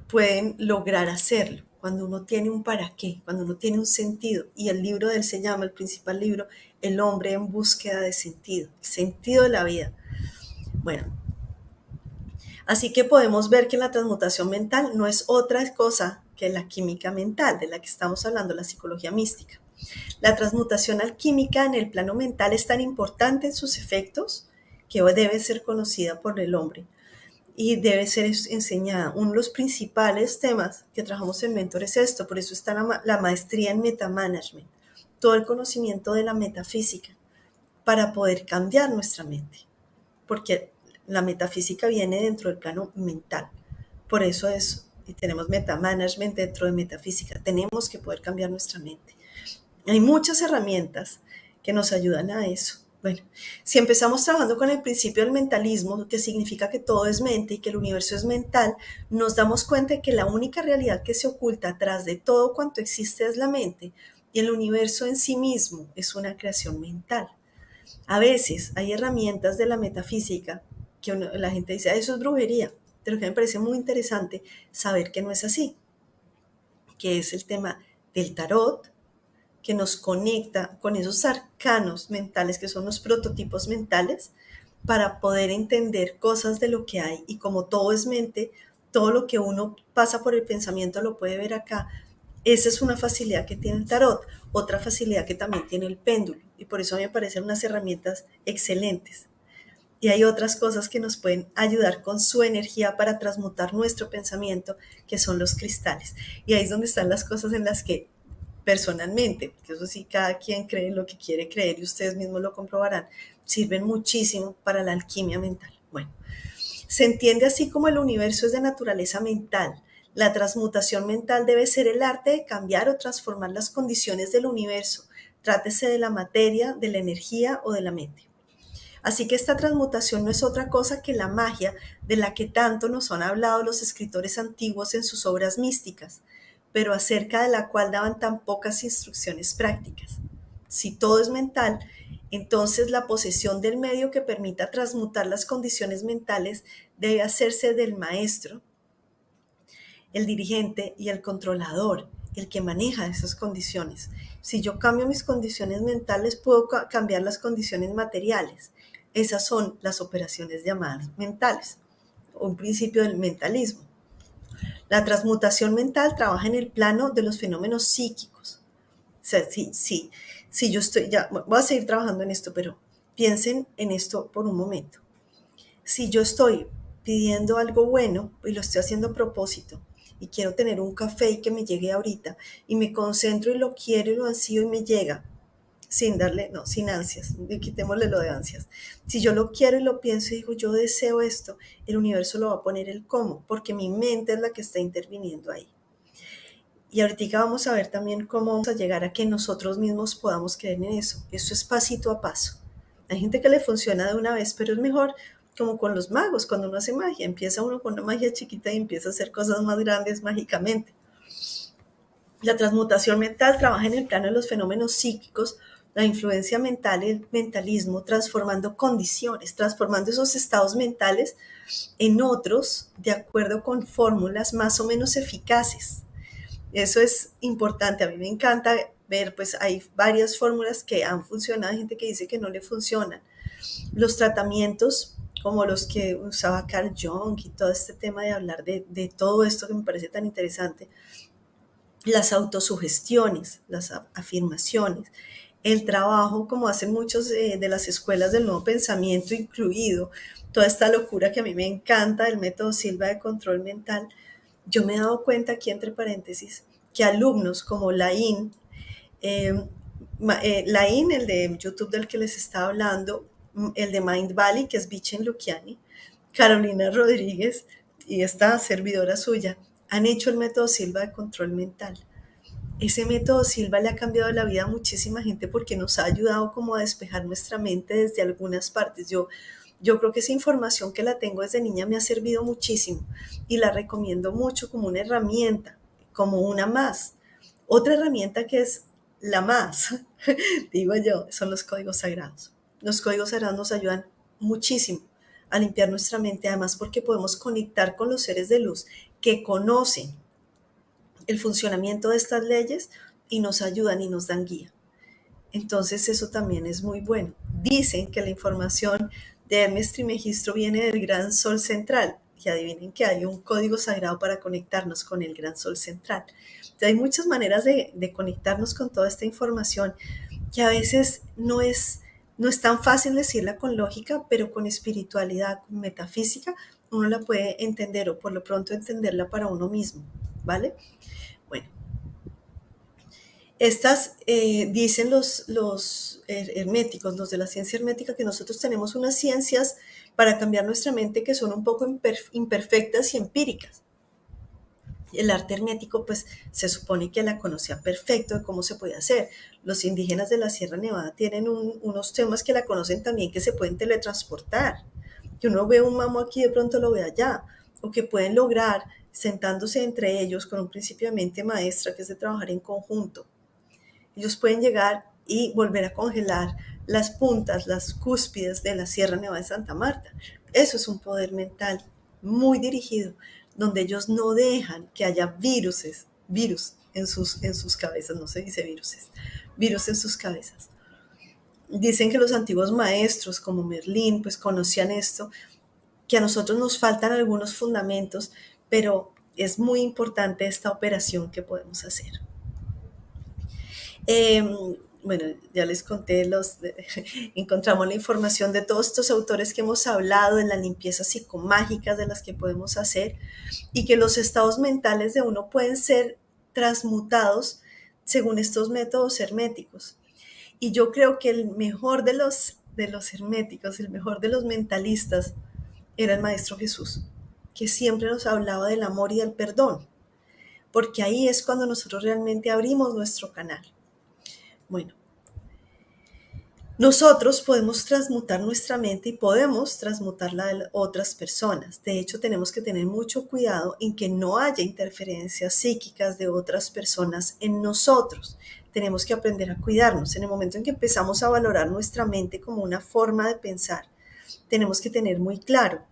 pueden lograr hacerlo. Cuando uno tiene un para qué, cuando uno tiene un sentido, y el libro de él se llama, el principal libro, El hombre en búsqueda de sentido, el sentido de la vida. Bueno, así que podemos ver que la transmutación mental no es otra cosa que la química mental, de la que estamos hablando, la psicología mística. La transmutación alquímica en el plano mental es tan importante en sus efectos que debe ser conocida por el hombre y debe ser enseñada. Uno de los principales temas que trabajamos en Mentor es esto, por eso está la maestría en metamanagement, todo el conocimiento de la metafísica para poder cambiar nuestra mente, porque la metafísica viene dentro del plano mental, por eso es, y tenemos metamanagement dentro de metafísica, tenemos que poder cambiar nuestra mente. Hay muchas herramientas que nos ayudan a eso. Bueno, si empezamos trabajando con el principio del mentalismo, que significa que todo es mente y que el universo es mental, nos damos cuenta de que la única realidad que se oculta atrás de todo cuanto existe es la mente y el universo en sí mismo es una creación mental. A veces hay herramientas de la metafísica que la gente dice, eso es brujería, pero que me parece muy interesante saber que no es así, que es el tema del tarot, que nos conecta con esos arcanos mentales que son los prototipos mentales para poder entender cosas de lo que hay, y como todo es mente, todo lo que uno pasa por el pensamiento lo puede ver acá. Esa es una facilidad que tiene el tarot, otra facilidad que también tiene el péndulo, y por eso me parecen unas herramientas excelentes. Y hay otras cosas que nos pueden ayudar con su energía para transmutar nuestro pensamiento, que son los cristales. Y ahí es donde están las cosas en las que personalmente, porque eso sí, cada quien cree lo que quiere creer y ustedes mismos lo comprobarán, sirven muchísimo para la alquimia mental. Bueno, se entiende así como el universo es de naturaleza mental. La transmutación mental debe ser el arte de cambiar o transformar las condiciones del universo, trátese de la materia, de la energía o de la mente. Así que esta transmutación no es otra cosa que la magia de la que tanto nos han hablado los escritores antiguos en sus obras místicas, pero acerca de la cual daban tan pocas instrucciones prácticas. Si todo es mental, entonces la posesión del medio que permita transmutar las condiciones mentales debe hacerse del maestro, el dirigente y el controlador, el que maneja esas condiciones. Si yo cambio mis condiciones mentales, puedo cambiar las condiciones materiales. Esas son las operaciones llamadas mentales, un principio del mentalismo. La transmutación mental trabaja en el plano de los fenómenos psíquicos. O sea, si yo estoy, ya voy a seguir trabajando en esto, pero piensen en esto por un momento. Si yo estoy pidiendo algo bueno y lo estoy haciendo a propósito y quiero tener un café y que me llegue ahorita y me concentro y lo quiero y lo ansío y me llega sin darle, no, sin ansias, quitémosle lo de ansias. Si yo lo quiero y lo pienso y digo, yo deseo esto, el universo lo va a poner el cómo, porque mi mente es la que está interviniendo ahí. Y ahorita vamos a ver también cómo vamos a llegar a que nosotros mismos podamos creer en eso. Eso es pasito a paso. Hay gente que le funciona de una vez, pero es mejor como con los magos, cuando uno hace magia. Empieza uno con una magia chiquita y empieza a hacer cosas más grandes mágicamente. La transmutación mental trabaja en el plano de los fenómenos psíquicos, la influencia mental y el mentalismo, transformando condiciones, transformando esos estados mentales en otros de acuerdo con fórmulas más o menos eficaces. Eso es importante, a mí me encanta ver, pues hay varias fórmulas que han funcionado, hay gente que dice que no le funcionan. Los tratamientos como los que usaba Carl Jung y todo este tema de hablar de todo esto que me parece tan interesante, las autosugestiones, las afirmaciones, el trabajo como hacen muchos de las escuelas del nuevo pensamiento, incluido toda esta locura que a mí me encanta del método Silva de control mental. Yo me he dado cuenta aquí entre paréntesis que alumnos como Laín, Laín, el de YouTube del que les estaba hablando, el de Mind Valley, que es Bichen Luciani, Carolina Rodríguez y esta servidora suya, han hecho el método Silva de control mental. Ese método Silva le ha cambiado la vida a muchísima gente porque nos ha ayudado como a despejar nuestra mente desde algunas partes. Yo Yo creo que esa información que la tengo desde niña me ha servido muchísimo y la recomiendo mucho como una herramienta, como una más. Otra herramienta que es la más, digo yo, son los códigos sagrados. Los códigos sagrados nos ayudan muchísimo a limpiar nuestra mente, además porque podemos conectar con los seres de luz que conocen el funcionamiento de estas leyes y nos ayudan y nos dan guía. Entonces eso también es muy bueno. Dicen que la información de Hermes Trismegisto viene del gran sol central. Y adivinen que hay un código sagrado para conectarnos con el gran sol central. Entonces, hay muchas maneras de conectarnos con toda esta información que a veces no es tan fácil decirla con lógica, pero con espiritualidad, con metafísica, uno la puede entender o por lo pronto entenderla para uno mismo, ¿vale? Bueno, estas dicen los herméticos, los de la ciencia hermética, que nosotros tenemos unas ciencias para cambiar nuestra mente que son un poco imperfectas y empíricas. El arte hermético, pues se supone que la conocía perfecto de cómo se puede hacer. Los indígenas de la Sierra Nevada tienen unos temas que la conocen también, que se pueden teletransportar. Que uno ve un mamo aquí, de pronto lo ve allá. O que pueden lograr, sentándose entre ellos con un principio de mente maestra, que es de trabajar en conjunto. Ellos pueden llegar y volver a congelar las puntas, las cúspides de la Sierra Nevada de Santa Marta. Eso es un poder mental muy dirigido, donde ellos no dejan que haya virus en sus cabezas, no se dice virus en sus cabezas. Dicen que los antiguos maestros como Merlín pues conocían esto, que a nosotros nos faltan algunos fundamentos, pero es muy importante esta operación que podemos hacer. Eh, bueno, ya les conté, encontramos la información de todos estos autores que hemos hablado, en las limpiezas psicomágicas de las que podemos hacer y que los estados mentales de uno pueden ser transmutados según estos métodos herméticos. Y yo creo que el mejor de los herméticos, el mejor de los mentalistas era el Maestro Jesús, que siempre nos hablaba del amor y del perdón, porque ahí es cuando nosotros realmente abrimos nuestro canal. Bueno, nosotros podemos transmutar nuestra mente y podemos transmutarla de otras personas. De hecho, tenemos que tener mucho cuidado en que no haya interferencias psíquicas de otras personas en nosotros. Tenemos que aprender a cuidarnos. En el momento en que empezamos a valorar nuestra mente como una forma de pensar, tenemos que tener muy claro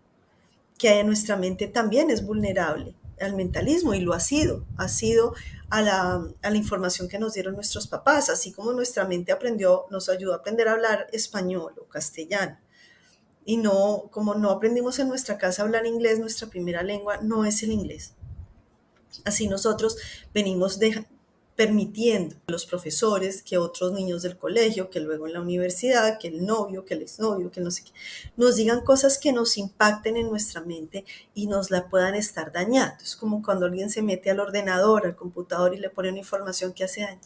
que nuestra mente también es vulnerable al mentalismo y lo ha sido a la información que nos dieron nuestros papás, así como nuestra mente nos ayudó a aprender a hablar español o castellano. Y no, como no aprendimos en nuestra casa a hablar inglés, nuestra primera lengua no es el inglés. Así nosotros venimos permitiendo a los profesores, que otros niños del colegio, que luego en la universidad, que el novio, que el exnovio, que no sé qué, nos digan cosas que nos impacten en nuestra mente y nos la puedan estar dañando. Es como cuando alguien se mete al ordenador, al computador y le pone una información que hace daño.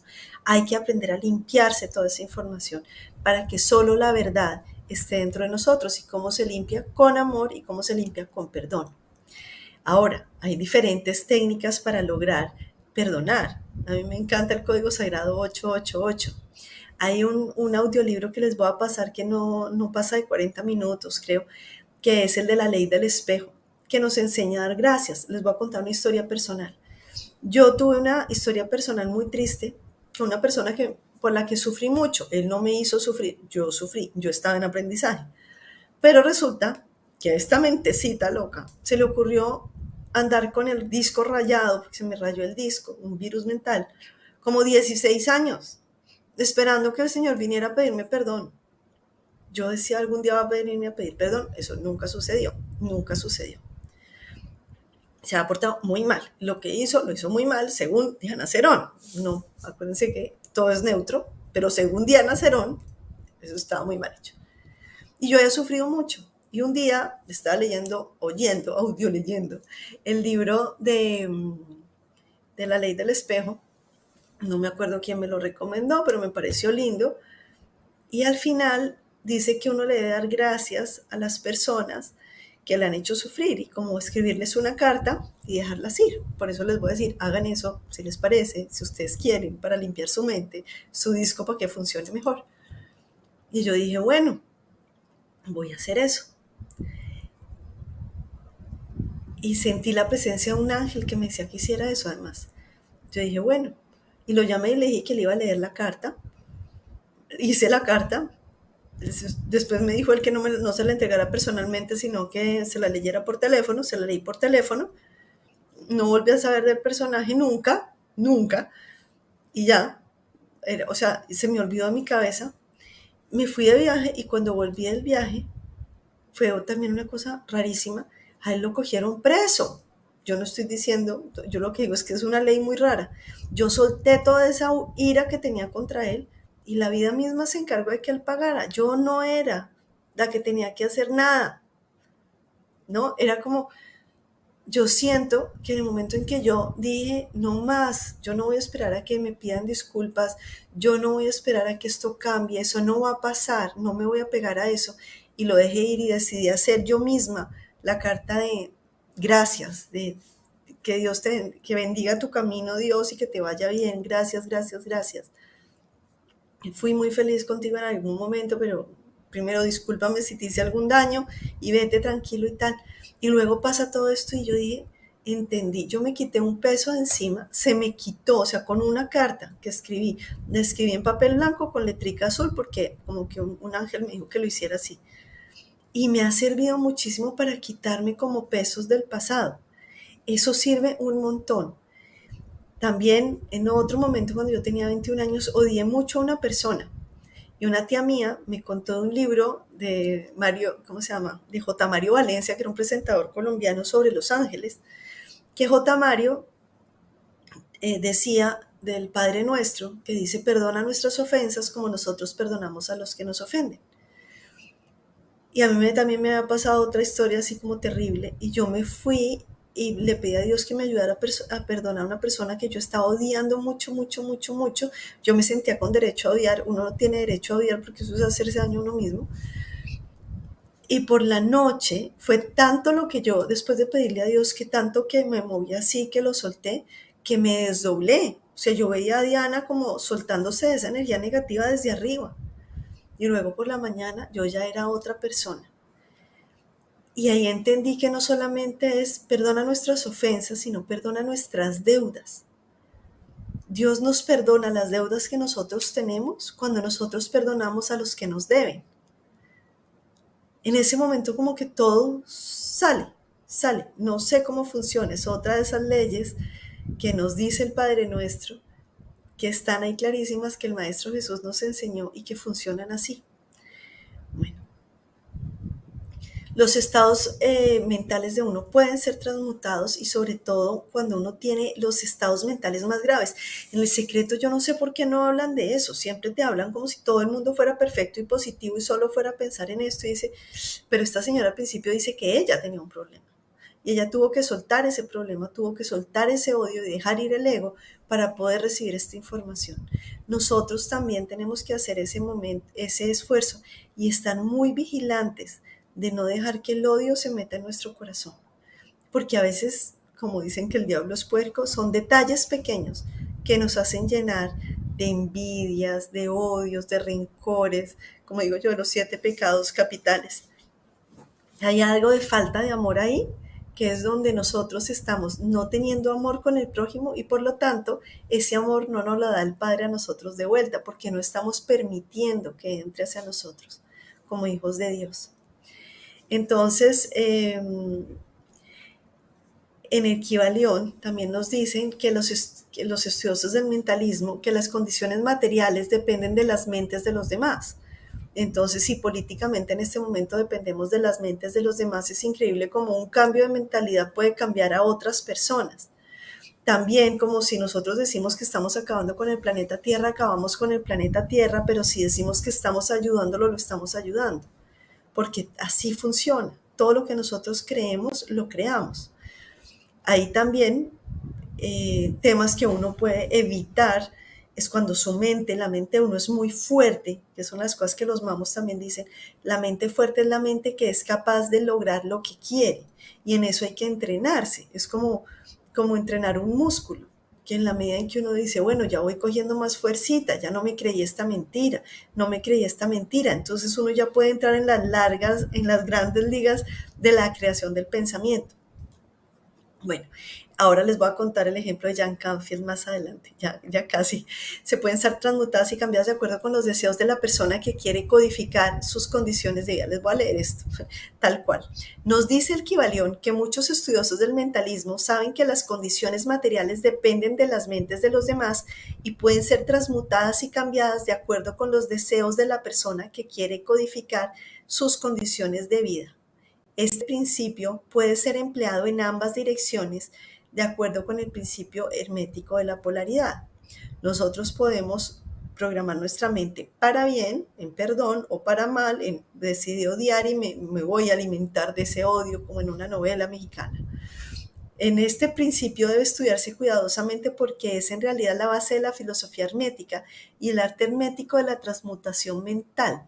Hay que aprender a limpiarse toda esa información para que solo la verdad esté dentro de nosotros. ¿Y cómo se limpia? Con amor y cómo se limpia con perdón. Ahora, hay diferentes técnicas para lograr perdonar. A mí me encanta el Código Sagrado 888. Hay un audiolibro que les voy a pasar que no pasa de 40 minutos, creo, que es el de la ley del espejo, que nos enseña a dar gracias. Les voy a contar una historia personal. Yo tuve una historia personal muy triste con una persona por la que sufrí mucho. Él no me hizo sufrir, yo sufrí, yo estaba en aprendizaje. Pero resulta que a esta mentecita loca se le ocurrió andar con el disco rayado, porque se me rayó el disco, un virus mental, como 16 años, esperando que el Señor viniera a pedirme perdón. Yo decía, algún día va a venirme a pedir perdón. Eso nunca sucedió, nunca sucedió. Se ha portado muy mal. Lo que hizo, lo hizo muy mal, según Diana Cerón. No, acuérdense que todo es neutro, pero según Diana Cerón, eso estaba muy mal hecho. Y yo he sufrido mucho. Y un día estaba audioleyendo el libro de la ley del espejo. No me acuerdo quién me lo recomendó, pero me pareció lindo. Y al final dice que uno le debe dar gracias a las personas que le han hecho sufrir y como escribirles una carta y dejarlas ir. Por eso les voy a decir, hagan eso si les parece, si ustedes quieren, para limpiar su mente, su disco para que funcione mejor. Y yo dije, bueno, voy a hacer eso. y sentí la presencia de un ángel que me decía que hiciera eso además. Yo dije, bueno, y lo llamé y le dije que le iba a leer la carta. Hice la carta. Después me dijo él que no se la entregara personalmente, sino que se la leyera por teléfono. Se la leí por teléfono. No volví a saber del personaje nunca, nunca. Y ya, o sea, se me olvidó de mi cabeza. Me fui de viaje y cuando volví del viaje, fue también una cosa rarísima, a él lo cogieron preso. Yo no estoy diciendo, yo lo que digo es que es una ley muy rara. Yo solté toda esa ira que tenía contra él y la vida misma se encargó de que él pagara. Yo no era la que tenía que hacer nada, ¿no? Era como, yo siento que en el momento en que yo dije, no más, yo no voy a esperar a que me pidan disculpas, yo no voy a esperar a que esto cambie, eso no va a pasar, no me voy a pegar a eso, y lo dejé ir y decidí hacer yo misma la carta de gracias, de que Dios que bendiga tu camino, Dios, y que te vaya bien, gracias, gracias, gracias. Fui muy feliz contigo en algún momento, pero primero discúlpame si te hice algún daño y vete tranquilo y tal. Y luego pasa todo esto y yo dije, entendí, yo me quité un peso de encima, se me quitó, o sea, con una carta que escribí, la escribí en papel blanco con letrica azul porque como que un ángel me dijo que lo hiciera así. Y me ha servido muchísimo para quitarme como pesos del pasado. Eso sirve un montón. También en otro momento cuando yo tenía 21 años odié mucho a una persona. Y una tía mía me contó de un libro de Mario, ¿cómo se llama? De J. Mario Valencia, que era un presentador colombiano sobre Los Ángeles, que J. Mario decía del Padre Nuestro, que dice, perdona nuestras ofensas como nosotros perdonamos a los que nos ofenden. Y a mí también me había pasado otra historia así como terrible, y yo me fui y le pedí a Dios que me ayudara a perdonar a una persona que yo estaba odiando mucho, mucho, mucho, mucho. Yo me sentía con derecho a odiar. Uno no tiene derecho a odiar porque eso es hacerse daño a uno mismo. Y por la noche fue tanto lo que yo, después de pedirle a Dios, que tanto que me moví así, que lo solté, que me desdoblé. O sea, yo veía a Diana como soltándose de esa energía negativa desde arriba. Y luego por la mañana yo ya era otra persona. Y ahí entendí que no solamente es perdona nuestras ofensas, sino perdona nuestras deudas. Dios nos perdona las deudas que nosotros tenemos cuando nosotros perdonamos a los que nos deben. En ese momento como que todo sale. No sé cómo funciona, es otra de esas leyes que nos dice el Padre Nuestro, que están ahí clarísimas, que el Maestro Jesús nos enseñó y que funcionan así. Bueno, los estados mentales de uno pueden ser transmutados y sobre todo cuando uno tiene los estados mentales más graves. En El Secreto yo no sé por qué no hablan de eso, siempre te hablan como si todo el mundo fuera perfecto y positivo y solo fuera a pensar en esto y dice, pero esta señora al principio dice que ella tenía un problema y ella tuvo que soltar ese problema, tuvo que soltar ese odio y dejar ir el ego para poder recibir esta información. Nosotros también tenemos que hacer ese momento, ese esfuerzo y estar muy vigilantes de no dejar que el odio se meta en nuestro corazón. Porque a veces, como dicen que el diablo es puerco, son detalles pequeños que nos hacen llenar de envidias, de odios, de rencores, como digo yo, de los 7 pecados capitales. Hay algo de falta de amor ahí, que es donde nosotros estamos no teniendo amor con el prójimo y por lo tanto ese amor no nos lo da el Padre a nosotros de vuelta, porque no estamos permitiendo que entre hacia nosotros como hijos de Dios. Entonces, en el Kybalión también nos dicen que los estudiosos del mentalismo, que las condiciones materiales dependen de las mentes de los demás. Entonces, si políticamente en este momento dependemos de las mentes de los demás, es increíble cómo un cambio de mentalidad puede cambiar a otras personas. También como si nosotros decimos que estamos acabando con el planeta Tierra, acabamos con el planeta Tierra, pero si decimos que estamos ayudándolo, lo estamos ayudando. Porque así funciona. Todo lo que nosotros creemos, lo creamos. Hay también temas que uno puede evitar, es cuando su mente, la mente de uno es muy fuerte, que son las cosas que los mamos también dicen, la mente fuerte es la mente que es capaz de lograr lo que quiere, y en eso hay que entrenarse, es como entrenar un músculo, que en la medida en que uno dice, bueno, ya voy cogiendo más fuercita, ya no me creí esta mentira, entonces uno ya puede entrar en las grandes ligas de la creación del pensamiento. Bueno, ahora les voy a contar el ejemplo de Jan Canfield más adelante, ya casi. Se pueden ser transmutadas y cambiadas de acuerdo con los deseos de la persona que quiere codificar sus condiciones de vida. Les voy a leer esto, tal cual. Nos dice el Kybalión que muchos estudiosos del mentalismo saben que las condiciones materiales dependen de las mentes de los demás y pueden ser transmutadas y cambiadas de acuerdo con los deseos de la persona que quiere codificar sus condiciones de vida. Este principio puede ser empleado en ambas direcciones de acuerdo con el principio hermético de la polaridad. Nosotros podemos programar nuestra mente para bien, en perdón, o para mal, en decidí odiar y me voy a alimentar de ese odio, como en una novela mexicana. En este principio debe estudiarse cuidadosamente porque es en realidad la base de la filosofía hermética y el arte hermético de la transmutación mental.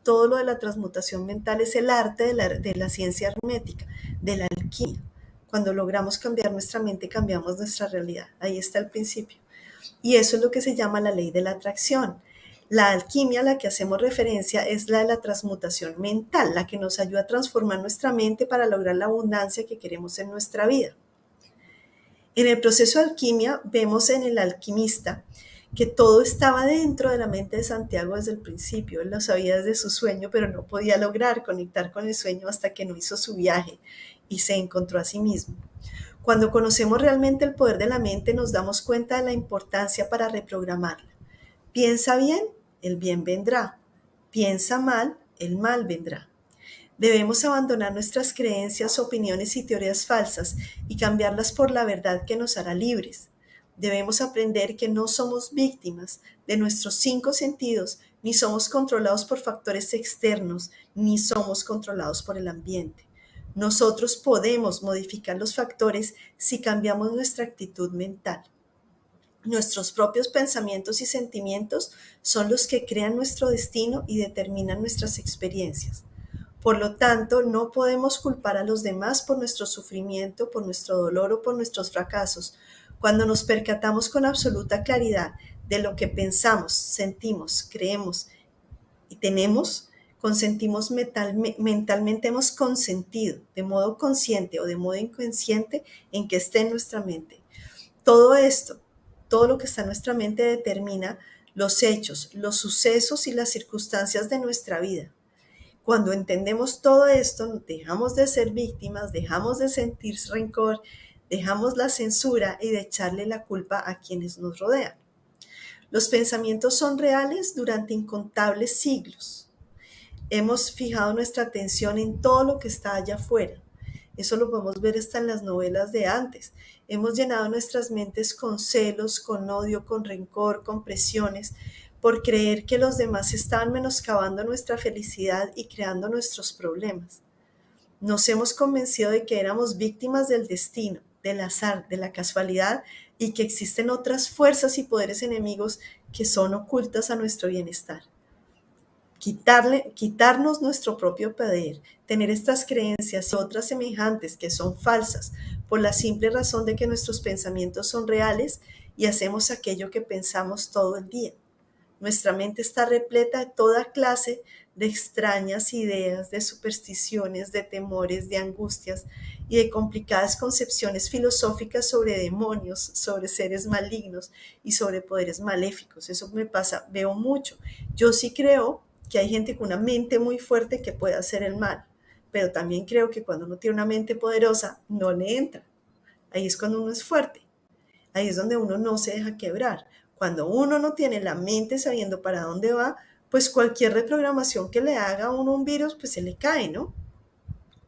Todo lo de la transmutación mental es el arte de la ciencia hermética, de la alquimia. Cuando logramos cambiar nuestra mente, cambiamos nuestra realidad. Ahí está el principio. Y eso es lo que se llama la ley de la atracción. La alquimia a la que hacemos referencia es la de la transmutación mental, la que nos ayuda a transformar nuestra mente para lograr la abundancia que queremos en nuestra vida. En el proceso de alquimia vemos en el alquimista que todo estaba dentro de la mente de Santiago desde el principio. Él lo sabía desde su sueño, pero no podía lograr conectar con el sueño hasta que no hizo su viaje y se encontró a sí mismo. Cuando conocemos realmente el poder de la mente, nos damos cuenta de la importancia para reprogramarla. Piensa bien, el bien vendrá. Piensa mal, el mal vendrá. Debemos abandonar nuestras creencias, opiniones y teorías falsas y cambiarlas por la verdad que nos hará libres. Debemos aprender que no somos víctimas de nuestros 5 sentidos, ni somos controlados por factores externos, ni somos controlados por el ambiente. Nosotros podemos modificar los factores si cambiamos nuestra actitud mental. Nuestros propios pensamientos y sentimientos son los que crean nuestro destino y determinan nuestras experiencias. Por lo tanto, no podemos culpar a los demás por nuestro sufrimiento, por nuestro dolor o por nuestros fracasos. Cuando nos percatamos con absoluta claridad de lo que pensamos, sentimos, creemos y tenemos, mentalmente hemos consentido de modo consciente o de modo inconsciente en que esté en nuestra mente. Todo esto, todo lo que está en nuestra mente determina los hechos, los sucesos y las circunstancias de nuestra vida. Cuando entendemos todo esto, dejamos de ser víctimas, dejamos de sentir rencor, dejamos la censura y de echarle la culpa a quienes nos rodean. Los pensamientos son reales durante incontables siglos. Hemos fijado nuestra atención en todo lo que está allá afuera. Eso lo podemos ver hasta en las novelas de antes. Hemos llenado nuestras mentes con celos, con odio, con rencor, con presiones, por creer que los demás estaban menoscabando nuestra felicidad y creando nuestros problemas. Nos hemos convencido de que éramos víctimas del destino, del azar, de la casualidad y que existen otras fuerzas y poderes enemigos que son ocultas a nuestro bienestar. Quitarnos nuestro propio poder, tener estas creencias y otras semejantes que son falsas por la simple razón de que nuestros pensamientos son reales y hacemos aquello que pensamos todo el día. Nuestra mente está repleta de toda clase de extrañas ideas, de supersticiones, de temores, de angustias y de complicadas concepciones filosóficas sobre demonios, sobre seres malignos y sobre poderes maléficos. Eso me pasa, veo mucho. Yo sí creo que hay gente con una mente muy fuerte que puede hacer el mal, pero también creo que cuando uno tiene una mente poderosa no le entra. Ahí es cuando uno es fuerte. Ahí es donde uno no se deja quebrar. Cuando uno no tiene la mente sabiendo para dónde va, pues cualquier reprogramación que le haga a uno un virus, pues se le cae, ¿no?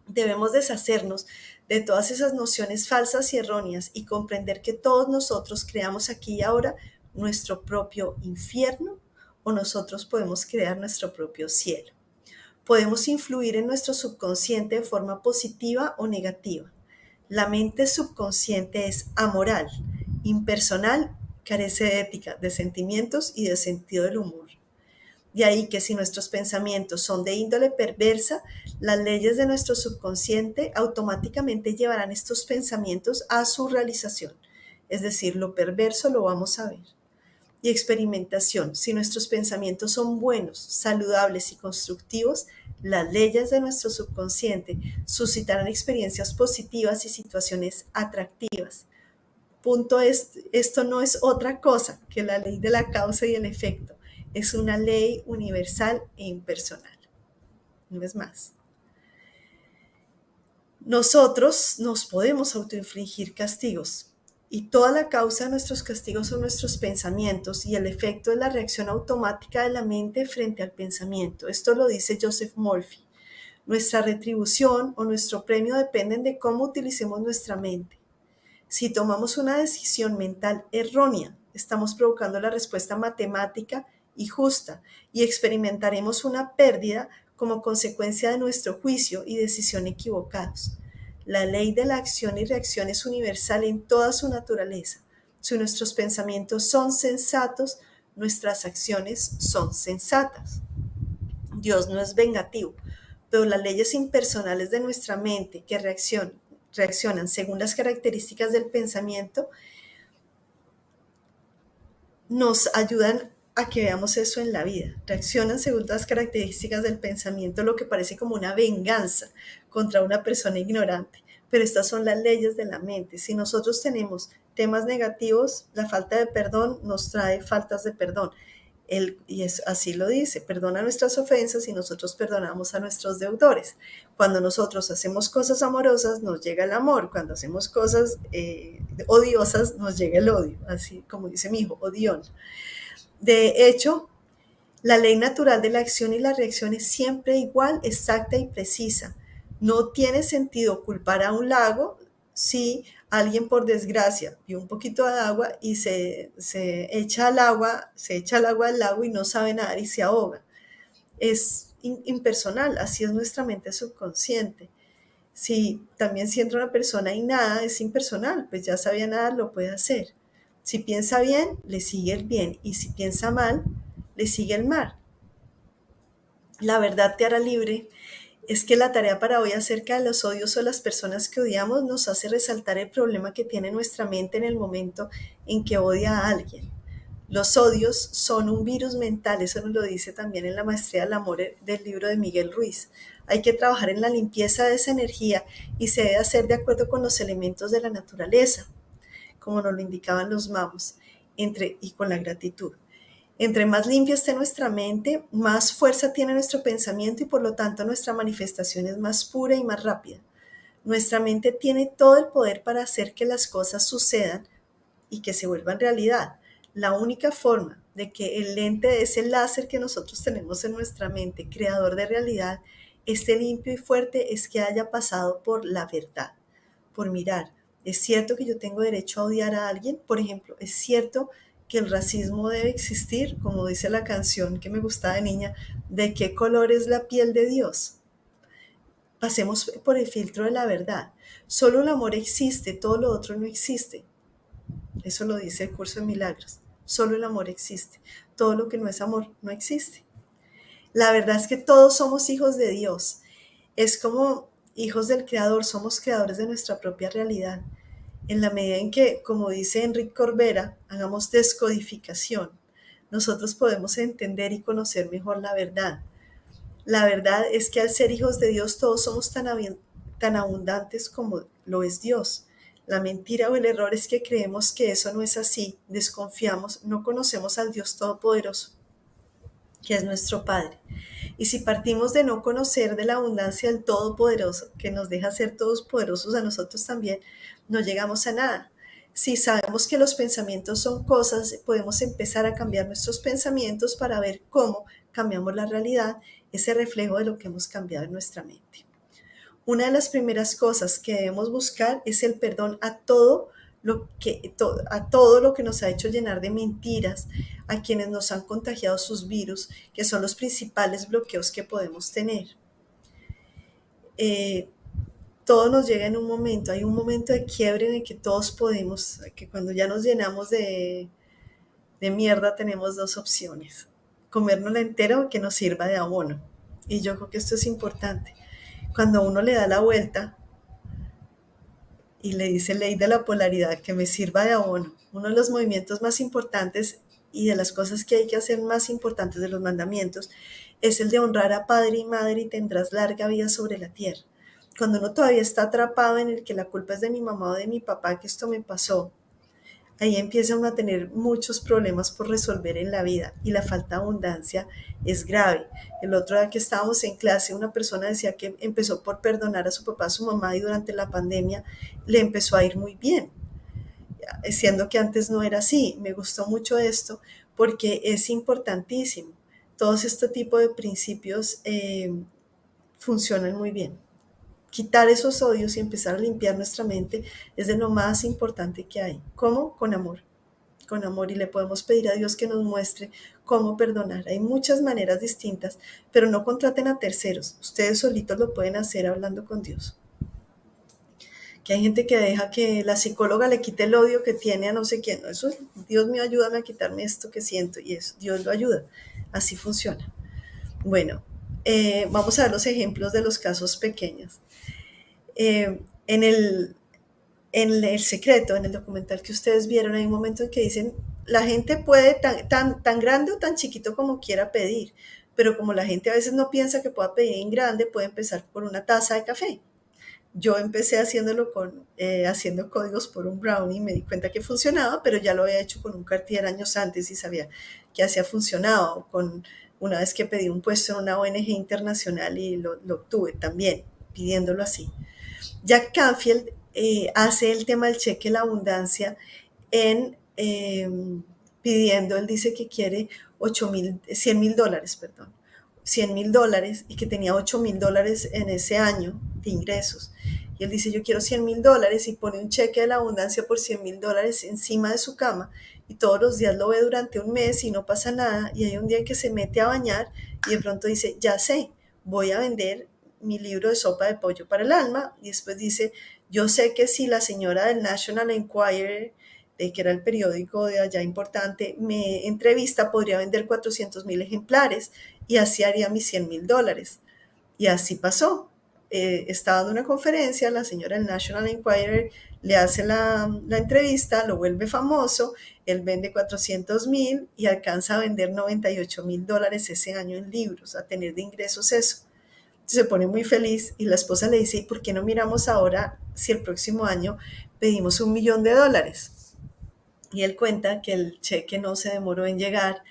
Debemos deshacernos de todas esas nociones falsas y erróneas y comprender que todos nosotros creamos aquí y ahora nuestro propio infierno o nosotros podemos crear nuestro propio cielo. Podemos influir en nuestro subconsciente de forma positiva o negativa. La mente subconsciente es amoral, impersonal, carece de ética, de sentimientos y de sentido del humor. De ahí que si nuestros pensamientos son de índole perversa, las leyes de nuestro subconsciente automáticamente llevarán estos pensamientos a su realización. Es decir, lo perverso lo vamos a ver. Y experimentación. Si nuestros pensamientos son buenos, saludables y constructivos, Las leyes de nuestro subconsciente suscitarán experiencias positivas y situaciones atractivas. Punto es, esto no es otra cosa que la ley de la causa y el efecto. Es una ley universal e impersonal. No es más. Nosotros nos podemos autoinfligir castigos y toda la causa de nuestros castigos son nuestros pensamientos y el efecto es la reacción automática de la mente frente al pensamiento. Esto lo dice Joseph Murphy. Nuestra retribución o nuestro premio dependen de cómo utilicemos nuestra mente. Si tomamos una decisión mental errónea, estamos provocando la respuesta matemática y justa y experimentaremos una pérdida como consecuencia de nuestro juicio y decisión equivocados. La ley de la acción y reacción es universal en toda su naturaleza. Si nuestros pensamientos son sensatos, nuestras acciones son sensatas. Dios no es vengativo, pero las leyes impersonales de nuestra mente que reaccionan según las características del pensamiento nos ayudan a que veamos eso en la vida. Reaccionan según las características del pensamiento, lo que parece como una venganza contra una persona ignorante. Pero estas son las leyes de la mente. Si nosotros tenemos temas negativos, la falta de perdón nos trae faltas de perdón. Así lo dice, perdona nuestras ofensas y nosotros perdonamos a nuestros deudores. Cuando nosotros hacemos cosas amorosas, nos llega el amor. Cuando hacemos cosas odiosas, nos llega el odio. Así como dice mi hijo, odión. De hecho, la ley natural de la acción y la reacción es siempre igual, exacta y precisa. No tiene sentido culpar a un lago si alguien por desgracia vio un poquito de agua y se echa al agua al lago y no sabe nadar y se ahoga. Es impersonal, así es nuestra mente subconsciente. Si entra una persona y nada, es impersonal, pues ya sabía nadar, lo puede hacer. Si piensa bien, le sigue el bien, y si piensa mal, le sigue el mal. La verdad te hará libre. Es que la tarea para hoy acerca de los odios o las personas que odiamos nos hace resaltar el problema que tiene nuestra mente en el momento en que odia a alguien. Los odios son un virus mental, eso nos lo dice también en la Maestría del Amor del libro de Miguel Ruiz. Hay que trabajar en la limpieza de esa energía y se debe hacer de acuerdo con los elementos de la naturaleza, como nos lo indicaban los mamos, y con la gratitud. Entre más limpia esté nuestra mente, más fuerza tiene nuestro pensamiento y por lo tanto nuestra manifestación es más pura y más rápida. Nuestra mente tiene todo el poder para hacer que las cosas sucedan y que se vuelvan realidad. La única forma de que el lente de ese láser que nosotros tenemos en nuestra mente, creador de realidad, esté limpio y fuerte es que haya pasado por la verdad, por mirar. ¿Es cierto que yo tengo derecho a odiar a alguien? Por ejemplo, ¿es cierto que el racismo debe existir? Como dice la canción que me gustaba de niña, ¿de qué color es la piel de Dios? Pasemos por el filtro de la verdad. Solo el amor existe, todo lo otro no existe. Eso lo dice el curso de milagros. Solo el amor existe. Todo lo que no es amor no existe. La verdad es que todos somos hijos de Dios. Es como hijos del Creador, somos creadores de nuestra propia realidad. En la medida en que, como dice Enrique Corbera, hagamos descodificación, nosotros podemos entender y conocer mejor la verdad. La verdad es que al ser hijos de Dios todos somos tan abundantes como lo es Dios. La mentira o el error es que creemos que eso no es así, desconfiamos, no conocemos al Dios Todopoderoso, que es nuestro Padre. Y si partimos de no conocer de la abundancia del Todopoderoso, que nos deja ser todos poderosos a nosotros también, no llegamos a nada. Si sabemos que los pensamientos son cosas, podemos empezar a cambiar nuestros pensamientos para ver cómo cambiamos la realidad, ese reflejo de lo que hemos cambiado en nuestra mente. Una de las primeras cosas que debemos buscar es el perdón a todo lo que nos ha hecho llenar de mentiras, a quienes nos han contagiado sus virus, que son los principales bloqueos que podemos tener. Todo nos llega en un momento, hay un momento de quiebre en el que todos podemos, que cuando ya nos llenamos de mierda tenemos dos opciones: comérnosla entera o que nos sirva de abono. Y yo creo que esto es importante. Cuando uno le da la vuelta y le dice ley de la polaridad, que me sirva de abono, uno de los movimientos más importantes y de las cosas que hay que hacer más importantes de los mandamientos es el de honrar a padre y madre y tendrás larga vida sobre la tierra. Cuando uno todavía está atrapado en el que la culpa es de mi mamá o de mi papá que esto me pasó, ahí empieza uno a tener muchos problemas por resolver en la vida y la falta de abundancia es grave. El otro día que estábamos en clase, una persona decía que empezó por perdonar a su papá, a su mamá y durante la pandemia le empezó a ir muy bien, siendo que antes no era así. Me gustó mucho esto porque es importantísimo. Todos este tipo de principios funcionan muy bien. Quitar esos odios y empezar a limpiar nuestra mente es de lo más importante que hay. ¿Cómo? Con amor y le podemos pedir a Dios que nos muestre cómo perdonar. Hay muchas maneras distintas, pero no contraten a terceros. Ustedes solitos lo pueden hacer hablando con Dios. Que hay gente que deja que la psicóloga le quite el odio que tiene a no sé quién. No, eso es, Dios mío, ayúdame a quitarme esto que siento y eso, Dios lo ayuda. Así funciona. Bueno, vamos a ver los ejemplos de los casos pequeños. En el secreto, en el documental que ustedes vieron, hay un momento en que dicen, la gente puede tan grande o tan chiquito como quiera pedir, pero como la gente a veces no piensa que pueda pedir en grande, puede empezar por una taza de café. Yo empecé haciendo códigos por un brownie, me di cuenta que funcionaba, pero ya lo había hecho con un Cartier años antes y sabía que hacía funcionado. Una vez que pedí un puesto en una ONG internacional y lo obtuve también, pidiéndolo así. Jack Canfield hace el tema del cheque la abundancia en pidiendo, él dice que quiere $100,000, perdón, $100,000 y que tenía $8,000 en ese año de ingresos. Y él dice, yo quiero $100,000 y pone un cheque de la abundancia por $100,000 encima de su cama y todos los días lo ve durante un mes y no pasa nada. Y hay un día en que se mete a bañar y de pronto dice, ya sé, voy a vender mi libro de sopa de pollo para el alma. Y después dice, yo sé que si la señora del National Enquirer, que era el periódico de allá importante, me entrevista, podría vender 400,000 ejemplares y así haría mis $100,000. Y así pasó. Estaba dando una conferencia, la señora del National Enquirer le hace la entrevista, lo vuelve famoso, él vende 400,000 y alcanza a vender $98,000 ese año en libros, a tener de ingresos eso. Se pone muy feliz y la esposa le dice, ¿y por qué no miramos ahora si el próximo año pedimos $1,000,000? Y él cuenta que el cheque no se demoró en llegar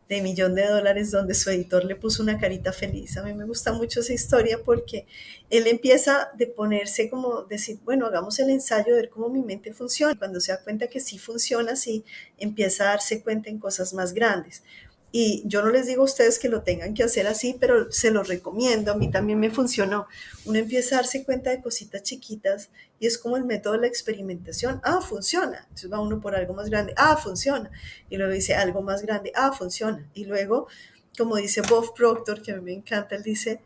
de $1,000,000 donde su editor le puso una carita feliz. A mí me gusta mucho esa historia porque él empieza de ponerse como decir, bueno, hagamos el ensayo de ver cómo mi mente funciona. Cuando se da cuenta que sí funciona así, empieza a darse cuenta en cosas más grandes. Y yo no les digo a ustedes que lo tengan que hacer así, pero se los recomiendo, a mí también me funcionó. Uno empieza a darse cuenta de cositas chiquitas y es como el método de la experimentación. Ah, funciona. Entonces va uno por algo más grande. Ah, funciona. Y luego dice algo más grande. Ah, funciona. Y luego, como dice Bob Proctor, que a mí me encanta, él dice,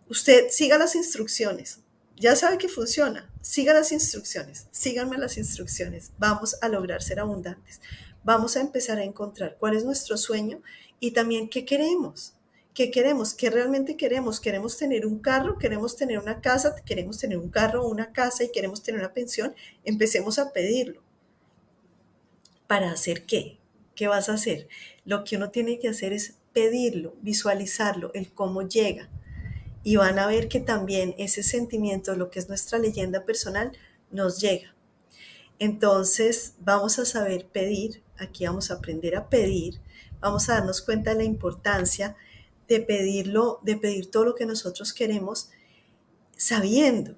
usted siga las instrucciones. Ya sabe que funciona. Siga las instrucciones. Síganme las instrucciones. Vamos a lograr ser abundantes. Vamos a empezar a encontrar cuál es nuestro sueño y también qué queremos. ¿Qué queremos? ¿Qué realmente queremos? ¿Queremos tener un carro? ¿Queremos tener una casa? ¿Queremos tener un carro o una casa y queremos tener una pensión? Empecemos a pedirlo. ¿Para hacer qué? ¿Qué vas a hacer? Lo que uno tiene que hacer es pedirlo, visualizarlo, el cómo llega. Y van a ver que también ese sentimiento, lo que es nuestra leyenda personal, nos llega. Entonces vamos a saber pedir, aquí vamos a aprender a pedir, vamos a darnos cuenta de la importancia de pedirlo, de pedir todo lo que nosotros queremos, sabiendo,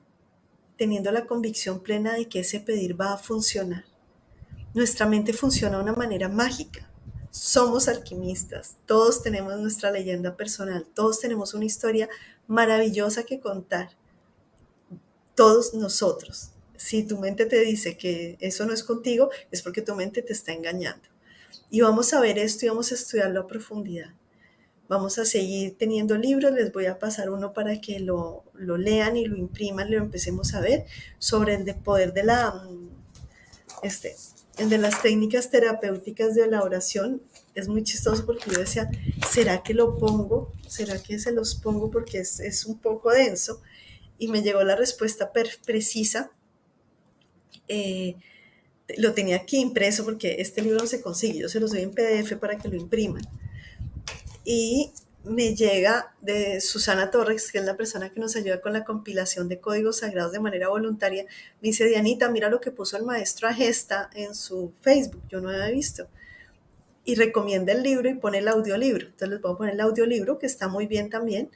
teniendo la convicción plena de que ese pedir va a funcionar. Nuestra mente funciona de una manera mágica. Somos alquimistas, todos tenemos nuestra leyenda personal, todos tenemos una historia maravillosa que contar, todos nosotros. Si tu mente te dice que eso no es contigo, es porque tu mente te está engañando. Y vamos a ver esto y vamos a estudiarlo a profundidad. Vamos a seguir teniendo libros, les voy a pasar uno para que lo lean y lo impriman, lo empecemos a ver, sobre el de poder de el de las técnicas terapéuticas de la oración. Es muy chistoso porque yo decía, ¿será que lo pongo? ¿Será que se los pongo? Porque es un poco denso. Y me llegó la respuesta precisa. lo tenía aquí impreso porque este libro no se consigue, yo se los doy en PDF para que lo impriman. Y me llega de Susana Torres, que es la persona que nos ayuda con la compilación de códigos sagrados de manera voluntaria. Me dice, Dianita, mira lo que puso el maestro Agesta en su Facebook, yo no había visto. Y recomienda el libro y pone el audiolibro. Entonces les voy a poner el audiolibro, que está muy bien también,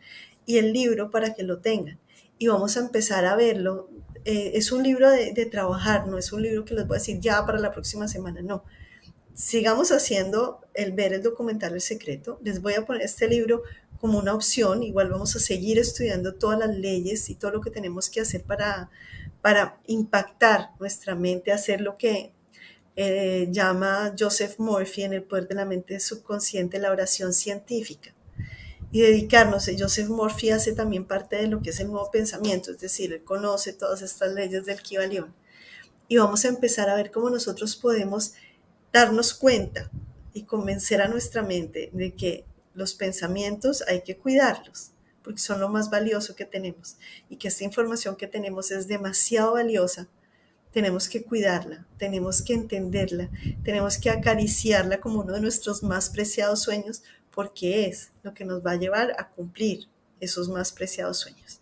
y el libro para que lo tengan. Y vamos a empezar a verlo. Es un libro de trabajar, no es un libro que les voy a decir ya para la próxima semana, no. Sigamos haciendo ver el documental El Secreto. Les voy a poner este libro como una opción. Igual vamos a seguir estudiando todas las leyes y todo lo que tenemos que hacer para impactar nuestra mente, hacer lo que llama Joseph Murphy en El poder de la mente subconsciente, la oración científica. Y dedicarnos, Joseph Murphy hace también parte de lo que es el nuevo pensamiento, es decir, él conoce todas estas leyes del Kybalión. Y vamos a empezar a ver cómo nosotros podemos darnos cuenta y convencer a nuestra mente de que los pensamientos hay que cuidarlos, porque son lo más valioso que tenemos, y que esta información que tenemos es demasiado valiosa. Tenemos que cuidarla, tenemos que entenderla, tenemos que acariciarla como uno de nuestros más preciados sueños, porque es lo que nos va a llevar a cumplir esos más preciados sueños.